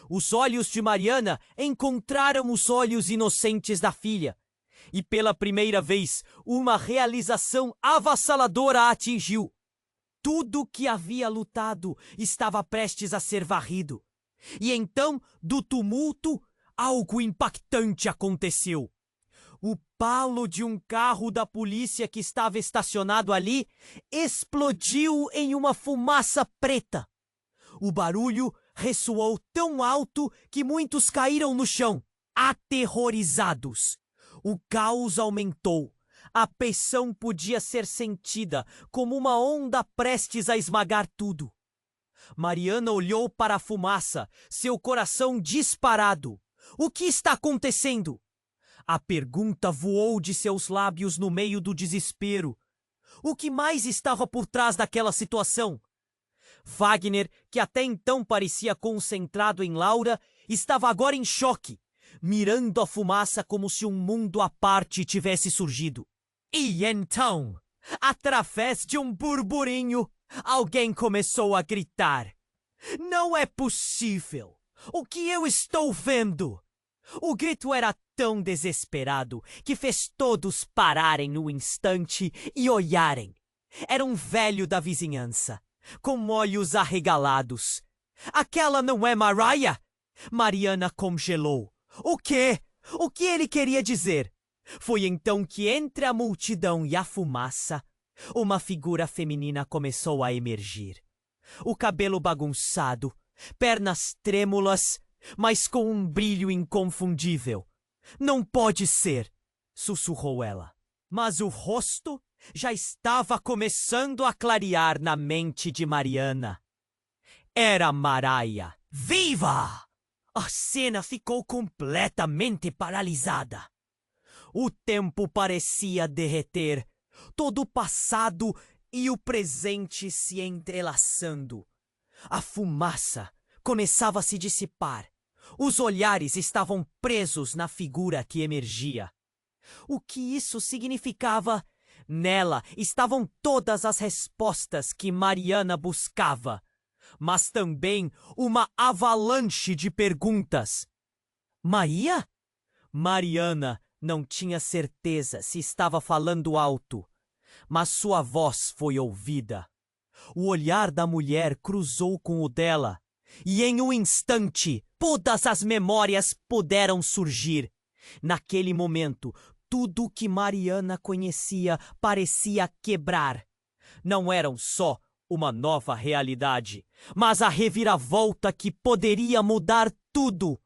Os olhos de Mariana encontraram os olhos inocentes da filha. E pela primeira vez, uma realização avassaladora a atingiu. Tudo que havia lutado estava prestes a ser varrido. E então, do tumulto, algo impactante aconteceu. O palo de um carro da polícia que estava estacionado ali explodiu em uma fumaça preta. O barulho ressoou tão alto que muitos caíram no chão, aterrorizados. O caos aumentou. A pressão podia ser sentida como uma onda prestes a esmagar tudo. Mariana olhou para a fumaça, seu coração disparado. O que está acontecendo? A pergunta voou de seus lábios no meio do desespero. O que mais estava por trás daquela situação? Wagner, que até então parecia concentrado em Laura, estava agora em choque, mirando a fumaça como se um mundo à parte tivesse surgido. E então, através de um burburinho, alguém começou a gritar. Não é possível! O que eu estou vendo? O grito era tão desesperado que fez todos pararem no instante e olharem. Era um velho da vizinhança, com olhos arregalados. Aquela não é Mariah? Mariana congelou. O quê? O que ele queria dizer? Foi então que entre a multidão e a fumaça, uma figura feminina começou a emergir. O cabelo bagunçado, pernas trêmulas, mas com um brilho inconfundível. Não pode ser, sussurrou ela. Mas o rosto já estava começando a clarear na mente de Mariana. Era Mariah, viva! A cena ficou completamente paralisada. O tempo parecia derreter, todo o passado e o presente se entrelaçando. A fumaça começava a se dissipar. Os olhares estavam presos na figura que emergia. O que isso significava? Nela estavam todas as respostas que Mariana buscava, mas também uma avalanche de perguntas. Maria? Mariana não tinha certeza se estava falando alto, mas sua voz foi ouvida. O olhar da mulher cruzou com o dela, e em um instante todas as memórias puderam surgir. Naquele momento, tudo o que Mariana conhecia parecia quebrar. Não eram só uma nova realidade, mas a reviravolta que poderia mudar tudo.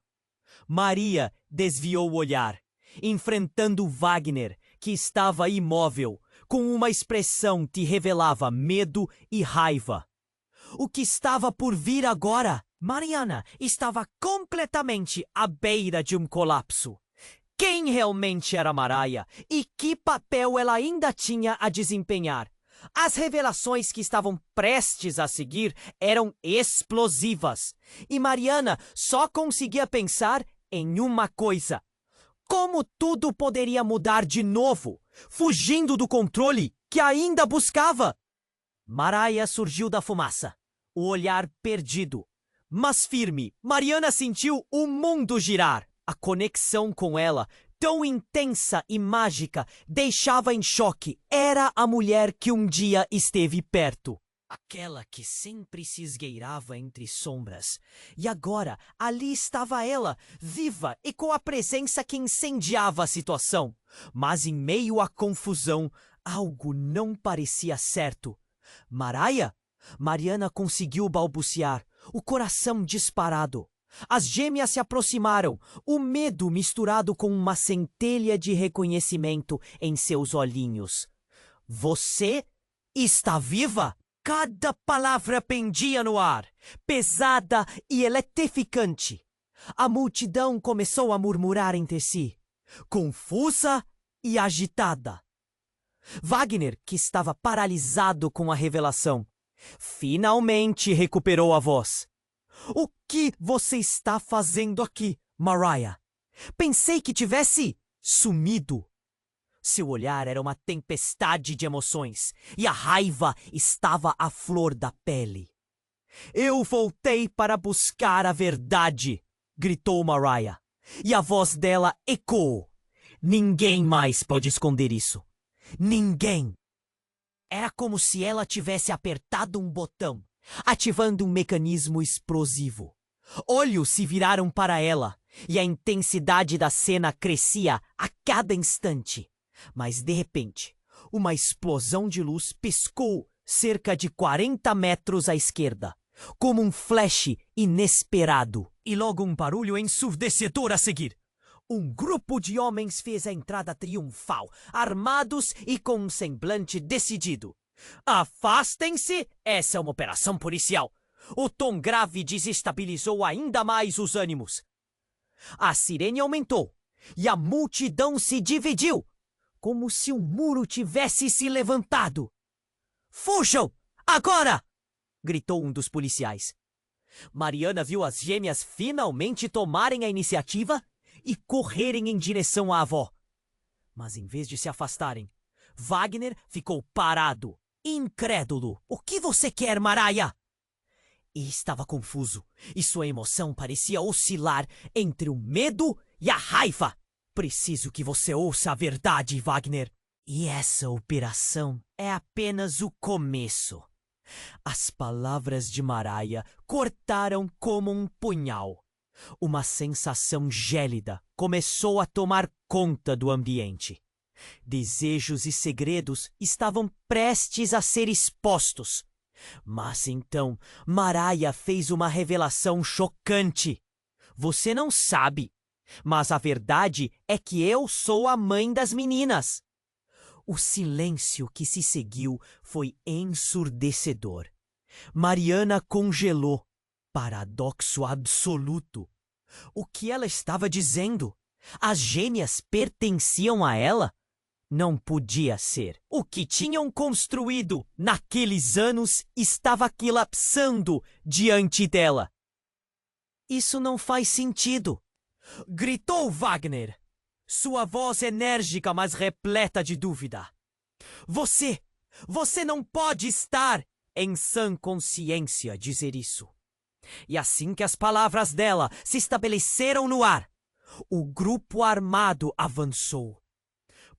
Maria desviou o olhar, enfrentando Wagner, que estava imóvel, com uma expressão que revelava medo e raiva. O que estava por vir agora? Mariana estava completamente à beira de um colapso. Quem realmente era Mariah e que papel ela ainda tinha a desempenhar? As revelações que estavam prestes a seguir eram explosivas, e Mariana só conseguia pensar em uma coisa: como tudo poderia mudar de novo, fugindo do controle que ainda buscava? Mariah surgiu da fumaça, o olhar perdido, mas firme. Mariana sentiu o mundo girar. A conexão com ela, tão intensa e mágica, deixava em choque. Era a mulher que um dia esteve perto. Aquela que sempre se esgueirava entre sombras. E agora, ali estava ela, viva e com a presença que incendiava a situação. Mas em meio à confusão, algo não parecia certo. Mariah? Mariana conseguiu balbuciar, o coração disparado. As gêmeas se aproximaram, o medo misturado com uma centelha de reconhecimento em seus olhinhos. Você está viva? Cada palavra pendia no ar, pesada e eletrificante. A multidão começou a murmurar entre si, confusa e agitada. Wagner, que estava paralisado com a revelação, finalmente recuperou a voz. O que você está fazendo aqui, Mariah? Pensei que tivesse sumido. Seu olhar era uma tempestade de emoções e a raiva estava à flor da pele. Eu voltei para buscar a verdade, gritou Mariah, e a voz dela ecoou. Ninguém mais pode esconder isso. Ninguém. Era como se ela tivesse apertado um botão, ativando um mecanismo explosivo. Olhos se viraram para ela, e a intensidade da cena crescia a cada instante. Mas, de repente, uma explosão de luz piscou cerca de 40 metros à esquerda, como um flash inesperado. E logo um barulho ensurdecedor a seguir. Um grupo de homens fez a entrada triunfal, armados e com um semblante decidido. Afastem-se! Essa é uma operação policial. O tom grave desestabilizou ainda mais os ânimos. A sirene aumentou e a multidão se dividiu, como se um muro tivesse se levantado. Fujam! Agora! Gritou um dos policiais. Mariana viu as gêmeas finalmente tomarem a iniciativa e correrem em direção à avó. Mas em vez de se afastarem, Wagner ficou parado, incrédulo. O que você quer, Mariah? E estava confuso, e sua emoção parecia oscilar entre o medo e a raiva. Preciso que você ouça a verdade, Wagner. E essa operação é apenas o começo. As palavras de Mariah cortaram como um punhal. Uma sensação gélida começou a tomar conta do ambiente. Desejos e segredos estavam prestes a ser expostos. Mas então, Mariah fez uma revelação chocante. Você não sabe, mas a verdade é que eu sou a mãe das meninas. O silêncio que se seguiu foi ensurdecedor. Mariana congelou, Paradoxo absoluto. O que ela estava dizendo? As gêmeas pertenciam a ela? Não podia ser. O que tinham construído naqueles anos estava colapsando diante dela. Isso não faz sentido. Gritou Wagner, sua voz enérgica, mas repleta de dúvida. Você não pode estar em sã consciência dizer isso. E assim que as palavras dela se estabeleceram no ar, o grupo armado avançou.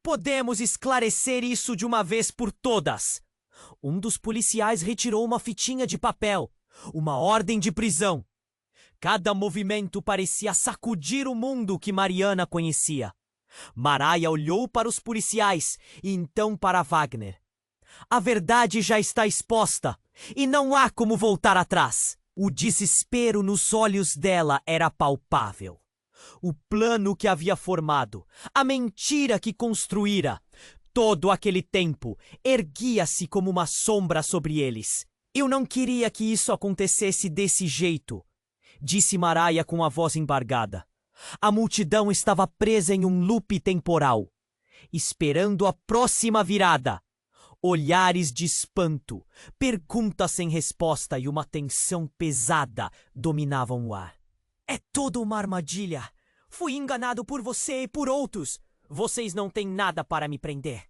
Podemos esclarecer isso de uma vez por todas. Um dos policiais retirou uma fitinha de papel, uma ordem de prisão. Cada movimento parecia sacudir o mundo que Mariana conhecia. Maraia olhou para os policiais e então para Wagner. A verdade já está exposta e não há como voltar atrás. O desespero nos olhos dela era palpável. O plano que havia formado, a mentira que construíra, todo aquele tempo erguia-se como uma sombra sobre eles. Eu não queria que isso acontecesse desse jeito, disse Maraia com a voz embargada. A multidão estava presa em um loop temporal, esperando a próxima virada. Olhares de espanto, perguntas sem resposta e uma tensão pesada dominavam o ar. É toda uma armadilha. Fui enganado por você e por outros. Vocês não têm nada para me prender.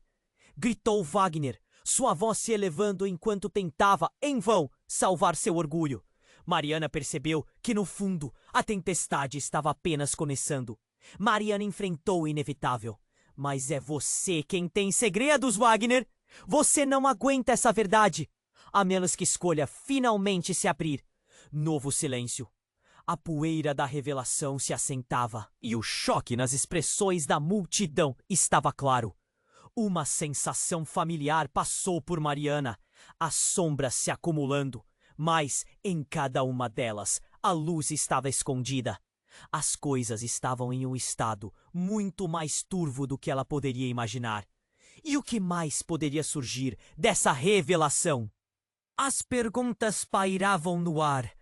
Gritou Wagner, sua voz se elevando enquanto tentava, em vão, salvar seu orgulho. Mariana percebeu que, no fundo, a tempestade estava apenas começando. Mariana enfrentou o inevitável. Mas é você quem tem segredos, Wagner. Você não aguenta essa verdade, a menos que escolha finalmente se abrir. Novo silêncio. A poeira da revelação se assentava e o choque nas expressões da multidão estava claro. Uma sensação familiar passou por Mariana, as sombras se acumulando, mas em cada uma delas a luz estava escondida. As coisas estavam em um estado muito mais turvo do que ela poderia imaginar. E o que mais poderia surgir dessa revelação? As perguntas pairavam no ar.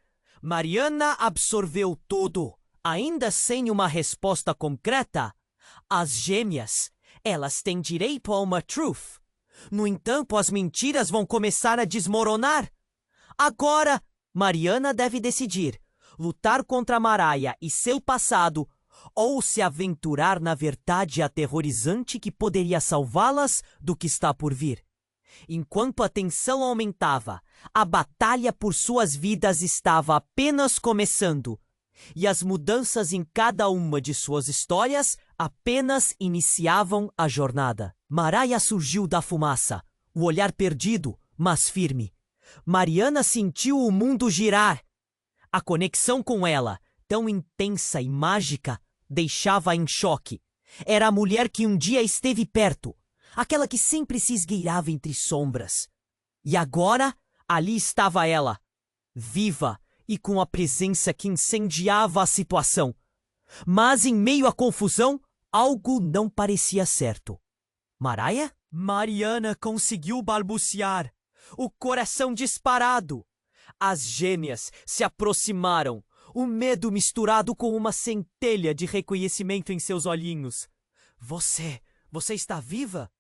Mariana absorveu tudo, ainda sem uma resposta concreta. As gêmeas, elas têm direito a uma truth. No entanto, as mentiras vão começar a desmoronar. Agora, Mariana deve decidir: lutar contra Maraia e seu passado, ou se aventurar na verdade aterrorizante que poderia salvá-las do que está por vir. Enquanto a tensão aumentava, a batalha por suas vidas estava apenas começando, e as mudanças em cada uma de suas histórias apenas iniciavam a jornada. Maraia surgiu da fumaça, o olhar perdido, mas firme. Mariana sentiu o mundo girar. A conexão com ela, tão intensa e mágica, deixava-a em choque. Era a mulher que um dia esteve perto, aquela que sempre se esgueirava entre sombras. E agora, ali estava ela, viva e com a presença que incendiava a situação. Mas em meio à confusão, algo não parecia certo. Maraia? Mariana conseguiu balbuciar, o coração disparado. As gêmeas se aproximaram, o medo misturado com uma centelha de reconhecimento em seus olhinhos. Você está viva?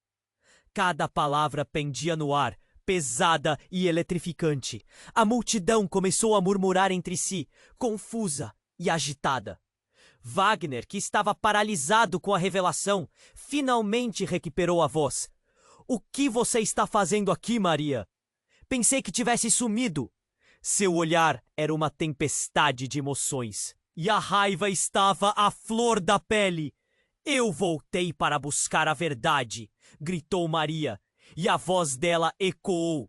Cada palavra pendia no ar, pesada e eletrificante. A multidão começou a murmurar entre si, confusa e agitada. Wagner, que estava paralisado com a revelação, finalmente recuperou a voz. O que você está fazendo aqui, Maria? Pensei que tivesse sumido. Seu olhar era uma tempestade de emoções, e a raiva estava à flor da pele. Eu voltei para buscar a verdade, gritou Maria, e a voz dela ecoou.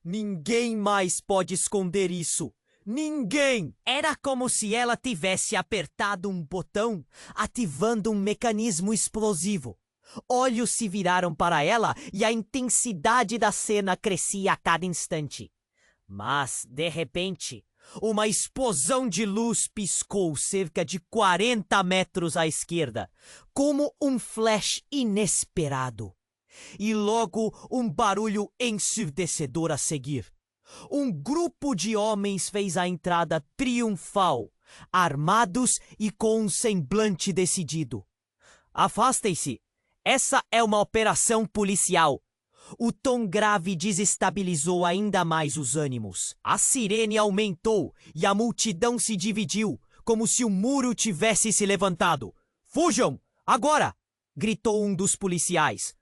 Ninguém mais pode esconder isso. Ninguém! Era como se ela tivesse apertado um botão, ativando um mecanismo explosivo. Olhos se viraram para ela e a intensidade da cena crescia a cada instante. Mas, de repente, uma explosão de luz piscou cerca de 40 metros à esquerda, como um flash inesperado. E logo um barulho ensurdecedor a seguir. Um grupo de homens fez a entrada triunfal, armados e com um semblante decidido. Afastem-se! Essa é uma operação policial. O tom grave desestabilizou ainda mais os ânimos. A sirene aumentou e a multidão se dividiu, como se o muro tivesse se levantado. Fujam! Agora! Gritou um dos policiais.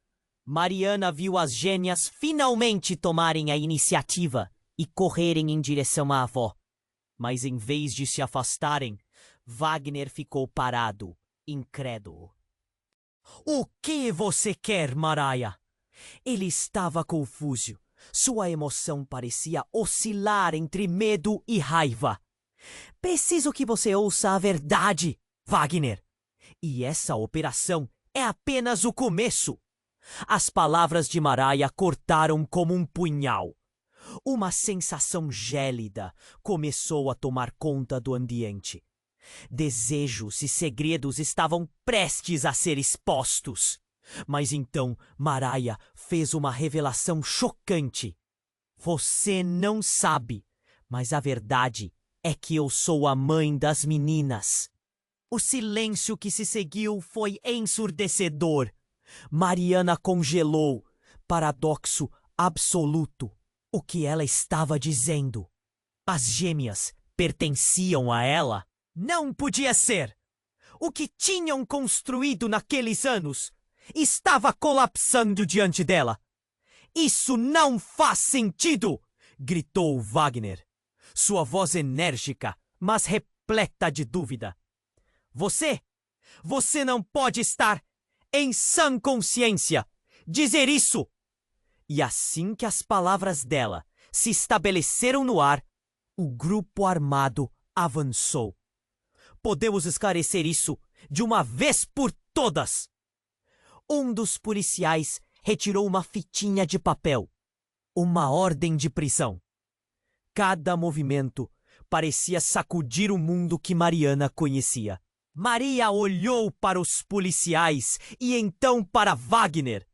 Mariana viu as gêmeas finalmente tomarem a iniciativa e correrem em direção à avó. Mas em vez de se afastarem, Wagner ficou parado, incrédulo. O que você quer, Mariah? Ele estava confuso. Sua emoção parecia oscilar entre medo e raiva. Preciso que você ouça a verdade, Wagner. E essa operação é apenas o começo. As palavras de Mariah cortaram como um punhal. Uma sensação gélida começou a tomar conta do ambiente. Desejos e segredos estavam prestes a ser expostos. Mas então Mariah fez uma revelação chocante. Você não sabe, mas a verdade é que eu sou a mãe das meninas. O silêncio que se seguiu foi ensurdecedor. Mariana congelou. Paradoxo absoluto. O que ela estava dizendo? As gêmeas pertenciam a ela? Não podia ser! O que tinham construído naqueles anos estava colapsando diante dela. Isso não faz sentido! Gritou Wagner. Sua voz enérgica, mas repleta de dúvida. Você não pode estar em sã consciência dizer isso! E assim que as palavras dela se estabeleceram no ar, o grupo armado avançou. Podemos esclarecer isso de uma vez por todas! Um dos policiais retirou uma fitinha de papel, uma ordem de prisão. Cada movimento parecia sacudir o mundo que Mariana conhecia. Maria olhou para os policiais e então para Wagner.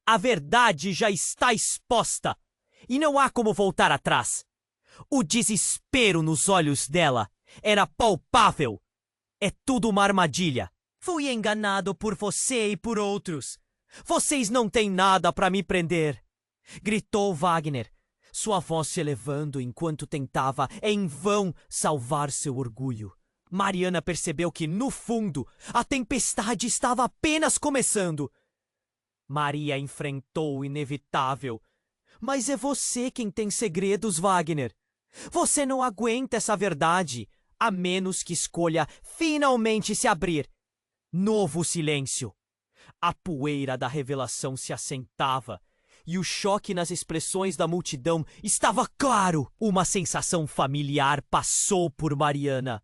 A verdade já está exposta e não há como voltar atrás. O desespero nos olhos dela era palpável. É tudo uma armadilha. Fui enganado por você e por outros. Vocês não têm nada para me prender. Gritou Wagner, sua voz se elevando enquanto tentava, em vão, salvar seu orgulho. Mariana percebeu que, no fundo, a tempestade estava apenas começando. Maria enfrentou o inevitável. Mas é você quem tem segredos, Wagner. Você não aguenta essa verdade, a menos que escolha finalmente se abrir. Novo silêncio. A poeira da revelação se assentava, e o choque nas expressões da multidão estava claro. Uma sensação familiar passou por Mariana.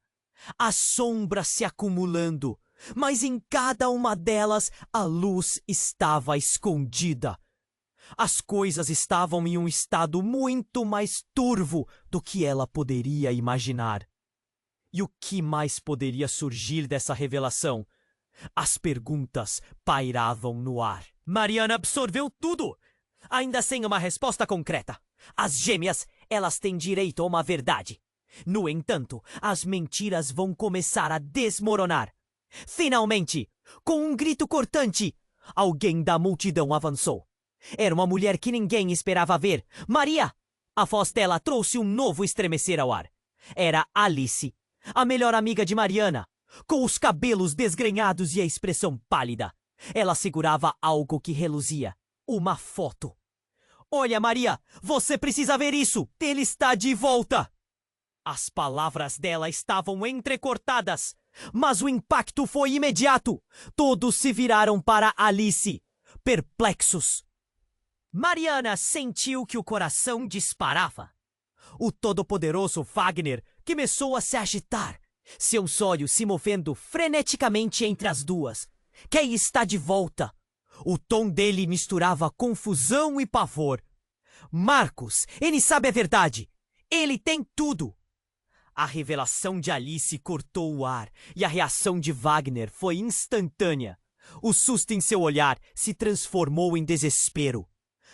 As sombras se acumulando, mas em cada uma delas a luz estava escondida. As coisas estavam em um estado muito mais turvo do que ela poderia imaginar. E o que mais poderia surgir dessa revelação? As perguntas pairavam no ar. Mariana absorveu tudo, ainda sem uma resposta concreta. As gêmeas, elas têm direito a uma verdade. No entanto, as mentiras vão começar a desmoronar. Finalmente, com um grito cortante, alguém da multidão avançou. Era uma mulher que ninguém esperava ver. Maria! A voz dela trouxe um novo estremecer ao ar. Era Alice, a melhor amiga de Mariana, com os cabelos desgrenhados e a expressão pálida. Ela segurava algo que reluzia. Uma foto. Olha, Maria, você precisa ver isso! Ele está de volta! As palavras dela estavam entrecortadas, mas o impacto foi imediato. Todos se viraram para Alice, perplexos. Mariana sentiu que o coração disparava. O todo-poderoso Wagner começou a se agitar, seus olhos se movendo freneticamente entre as duas. Quem está de volta? O tom dele misturava confusão e pavor. Marcos, ele sabe a verdade. Ele tem tudo. A revelação de Alice cortou o ar e a reação de Wagner foi instantânea. O susto em seu olhar se transformou em desespero.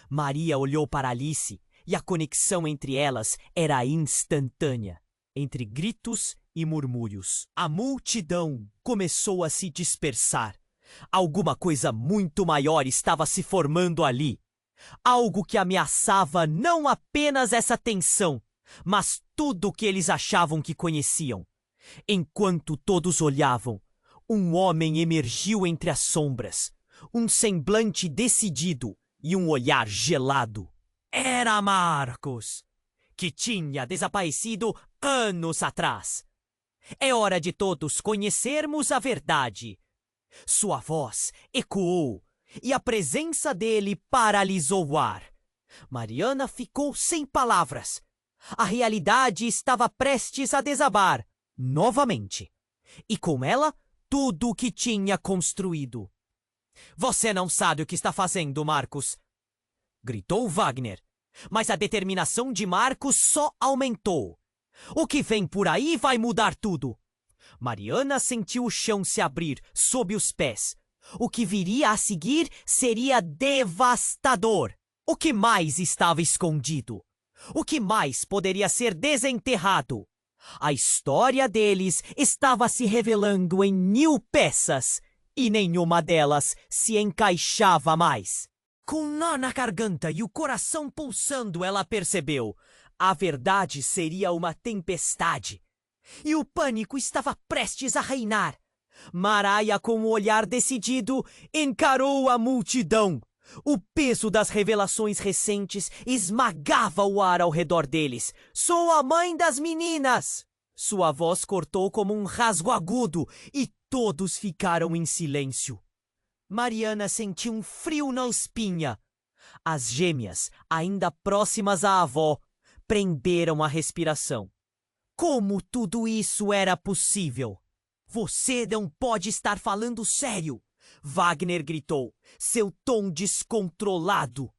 Maria olhou para Alice e a conexão entre elas era instantânea. Entre gritos e murmúrios, a multidão começou a se dispersar. Alguma coisa muito maior estava se formando ali. Algo que ameaçava não apenas essa tensão, mas tudo o que eles achavam que conheciam. Enquanto todos olhavam, um homem emergiu entre as sombras, um semblante decidido e um olhar gelado. Era Marcos, que tinha desaparecido anos atrás. É hora de todos conhecermos a verdade. Sua voz ecoou e a presença dele paralisou o ar. Mariana ficou sem palavras. A realidade estava prestes a desabar novamente. E com ela, tudo o que tinha construído. Você não sabe o que está fazendo, Marcos, gritou Wagner. Mas a determinação de Marcos só aumentou. O que vem por aí vai mudar tudo. Mariana sentiu o chão se abrir sob os pés. O que viria a seguir seria devastador. O que mais estava escondido? O que mais poderia ser desenterrado? A história deles estava se revelando em 1000 peças e nenhuma delas se encaixava mais. Com um nó na garganta e o coração pulsando, ela percebeu. A verdade seria uma tempestade. E o pânico estava prestes a reinar. Mariah, com um olhar decidido, encarou a multidão. O peso das revelações recentes esmagava o ar ao redor deles. Sou a mãe das meninas! Sua voz cortou como um rasgo agudo e todos ficaram em silêncio. Mariana sentiu um frio na espinha. As gêmeas, ainda próximas à avó, prenderam a respiração. Como tudo isso era possível? Você não pode estar falando sério! Wagner gritou, seu tom descontrolado.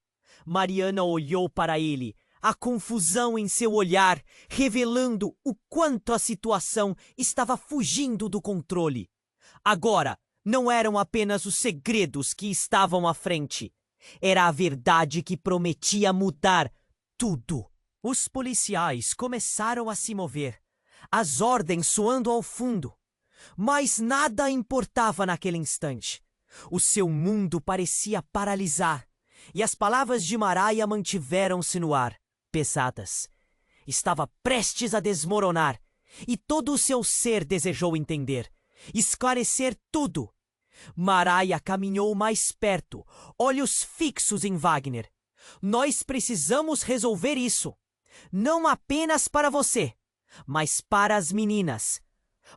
Mariana olhou para ele, a confusão em seu olhar, revelando o quanto a situação estava fugindo do controle. Agora, não eram apenas os segredos que estavam à frente. Era a verdade que prometia mudar tudo. Os policiais começaram a se mover, as ordens soando ao fundo. Mas nada importava naquele instante. O seu mundo parecia paralisar, e as palavras de Mariah mantiveram-se no ar, pesadas. Estava prestes a desmoronar, e todo o seu ser desejou entender, esclarecer tudo. Mariah caminhou mais perto, olhos fixos em Wagner. Nós precisamos resolver isso. Não apenas para você, mas para as meninas.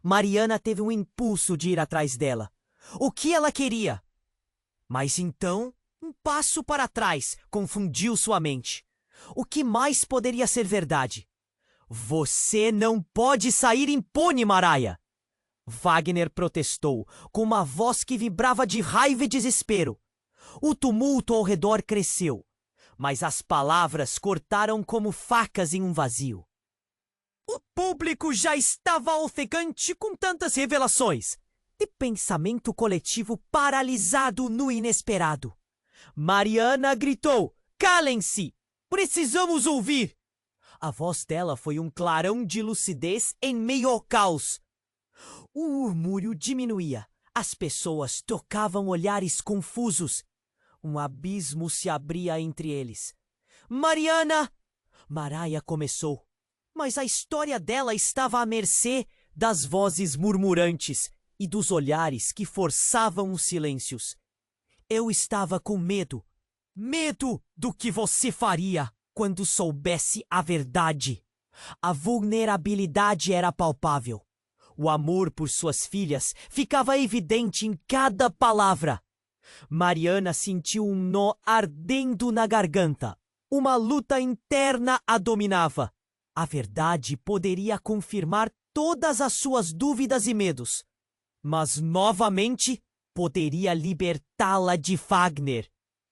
Mariana teve um impulso de ir atrás dela. O que ela queria? Mas então, um passo para trás confundiu sua mente. O que mais poderia ser verdade? Você não pode sair impune, Mariah! Wagner protestou, com uma voz que vibrava de raiva e desespero. O tumulto ao redor cresceu, mas as palavras cortaram como facas em um vazio. O público já estava ofegante com tantas revelações. De pensamento coletivo paralisado no inesperado. Mariana gritou, calem-se! Precisamos ouvir! A voz dela foi um clarão de lucidez em meio ao caos. O murmúrio diminuía. As pessoas trocavam olhares confusos. Um abismo se abria entre eles. Mariana! Mariah começou. Mas a história dela estava à mercê das vozes murmurantes e dos olhares que forçavam os silêncios. Eu estava com medo. Medo do que você faria quando soubesse a verdade. A vulnerabilidade era palpável. O amor por suas filhas ficava evidente em cada palavra. Mariana sentiu um nó ardendo na garganta. Uma luta interna a dominava. A verdade poderia confirmar todas as suas dúvidas e medos. Mas, novamente, poderia libertá-la de Wagner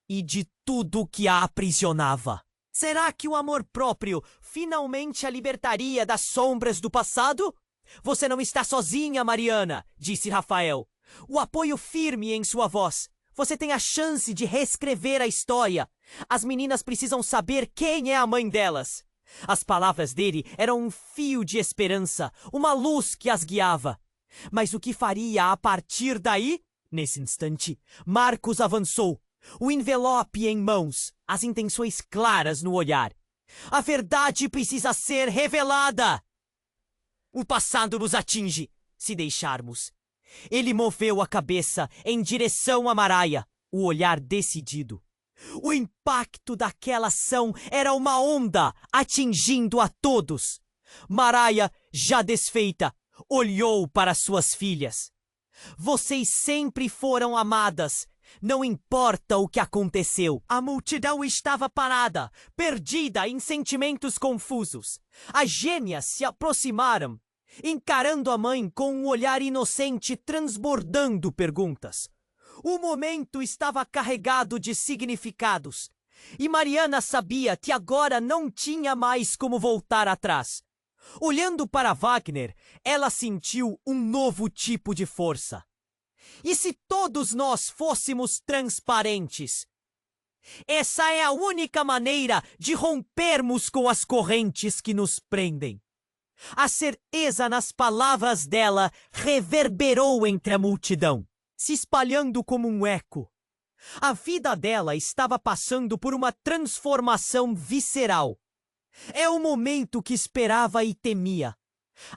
e de tudo que a aprisionava. Será que o amor próprio finalmente a libertaria das sombras do passado? Você não está sozinha, Mariana, disse Rafael. O apoio firme em sua voz. Você tem a chance de reescrever a história. As meninas precisam saber quem é a mãe delas. As palavras dele eram um fio de esperança, uma luz que as guiava. Mas o que faria a partir daí? Nesse instante, Marcos avançou, o envelope em mãos, as intenções claras no olhar. A verdade precisa ser revelada. O passado nos atinge, se deixarmos. Ele moveu a cabeça em direção a Maraia, o olhar decidido. O impacto daquela ação era uma onda atingindo a todos. Maraia, já desfeita, olhou para suas filhas. Vocês sempre foram amadas. Não importa o que aconteceu. A multidão estava parada, perdida em sentimentos confusos. As gêmeas se aproximaram, encarando a mãe com um olhar inocente transbordando perguntas. O momento estava carregado de significados. E Mariana sabia que agora não tinha mais como voltar atrás. Olhando para Wagner, ela sentiu um novo tipo de força. E se todos nós fôssemos transparentes? Essa é a única maneira de rompermos com as correntes que nos prendem. A certeza nas palavras dela reverberou entre a multidão, se espalhando como um eco. A vida dela estava passando por uma transformação visceral. É o momento que esperava e temia.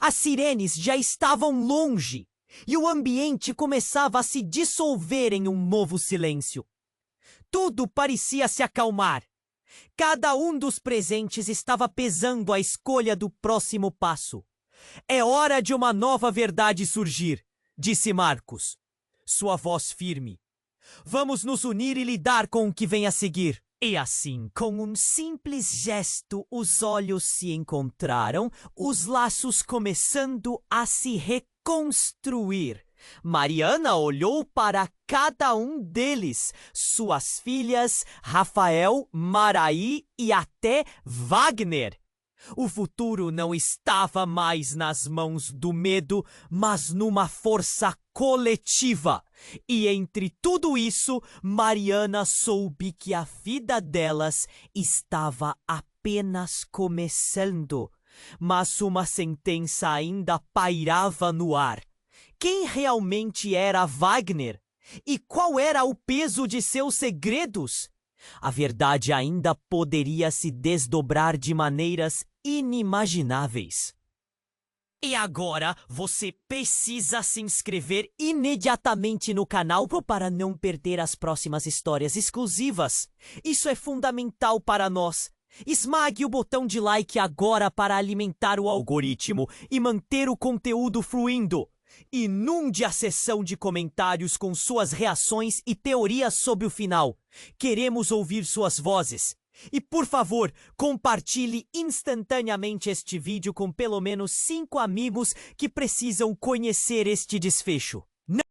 As sirenes já estavam longe e o ambiente começava a se dissolver em um novo silêncio. Tudo parecia se acalmar. Cada um dos presentes estava pesando a escolha do próximo passo. É hora de uma nova verdade surgir, disse Marcos, sua voz firme. Vamos nos unir e lidar com o que vem a seguir. E assim, com um simples gesto, os olhos se encontraram, os laços começando a se reconstruir. Mariana olhou para cada um deles, suas filhas, Rafael, Maraí e até Wagner. O futuro não estava mais nas mãos do medo, mas numa força coletiva. E entre tudo isso, Mariana soube que a vida delas estava apenas começando. Mas uma sentença ainda pairava no ar. Quem realmente era Wagner? E qual era o peso de seus segredos? A verdade ainda poderia se desdobrar de maneiras inimagináveis. E agora você precisa se inscrever imediatamente no canal para não perder as próximas histórias exclusivas. Isso é fundamental para nós. Esmague o botão de like agora para alimentar o algoritmo e manter o conteúdo fluindo. Inunde a seção de comentários com suas reações e teorias sobre o final. Queremos ouvir suas vozes. E, por favor, compartilhe instantaneamente este vídeo com pelo menos 5 amigos que precisam conhecer este desfecho.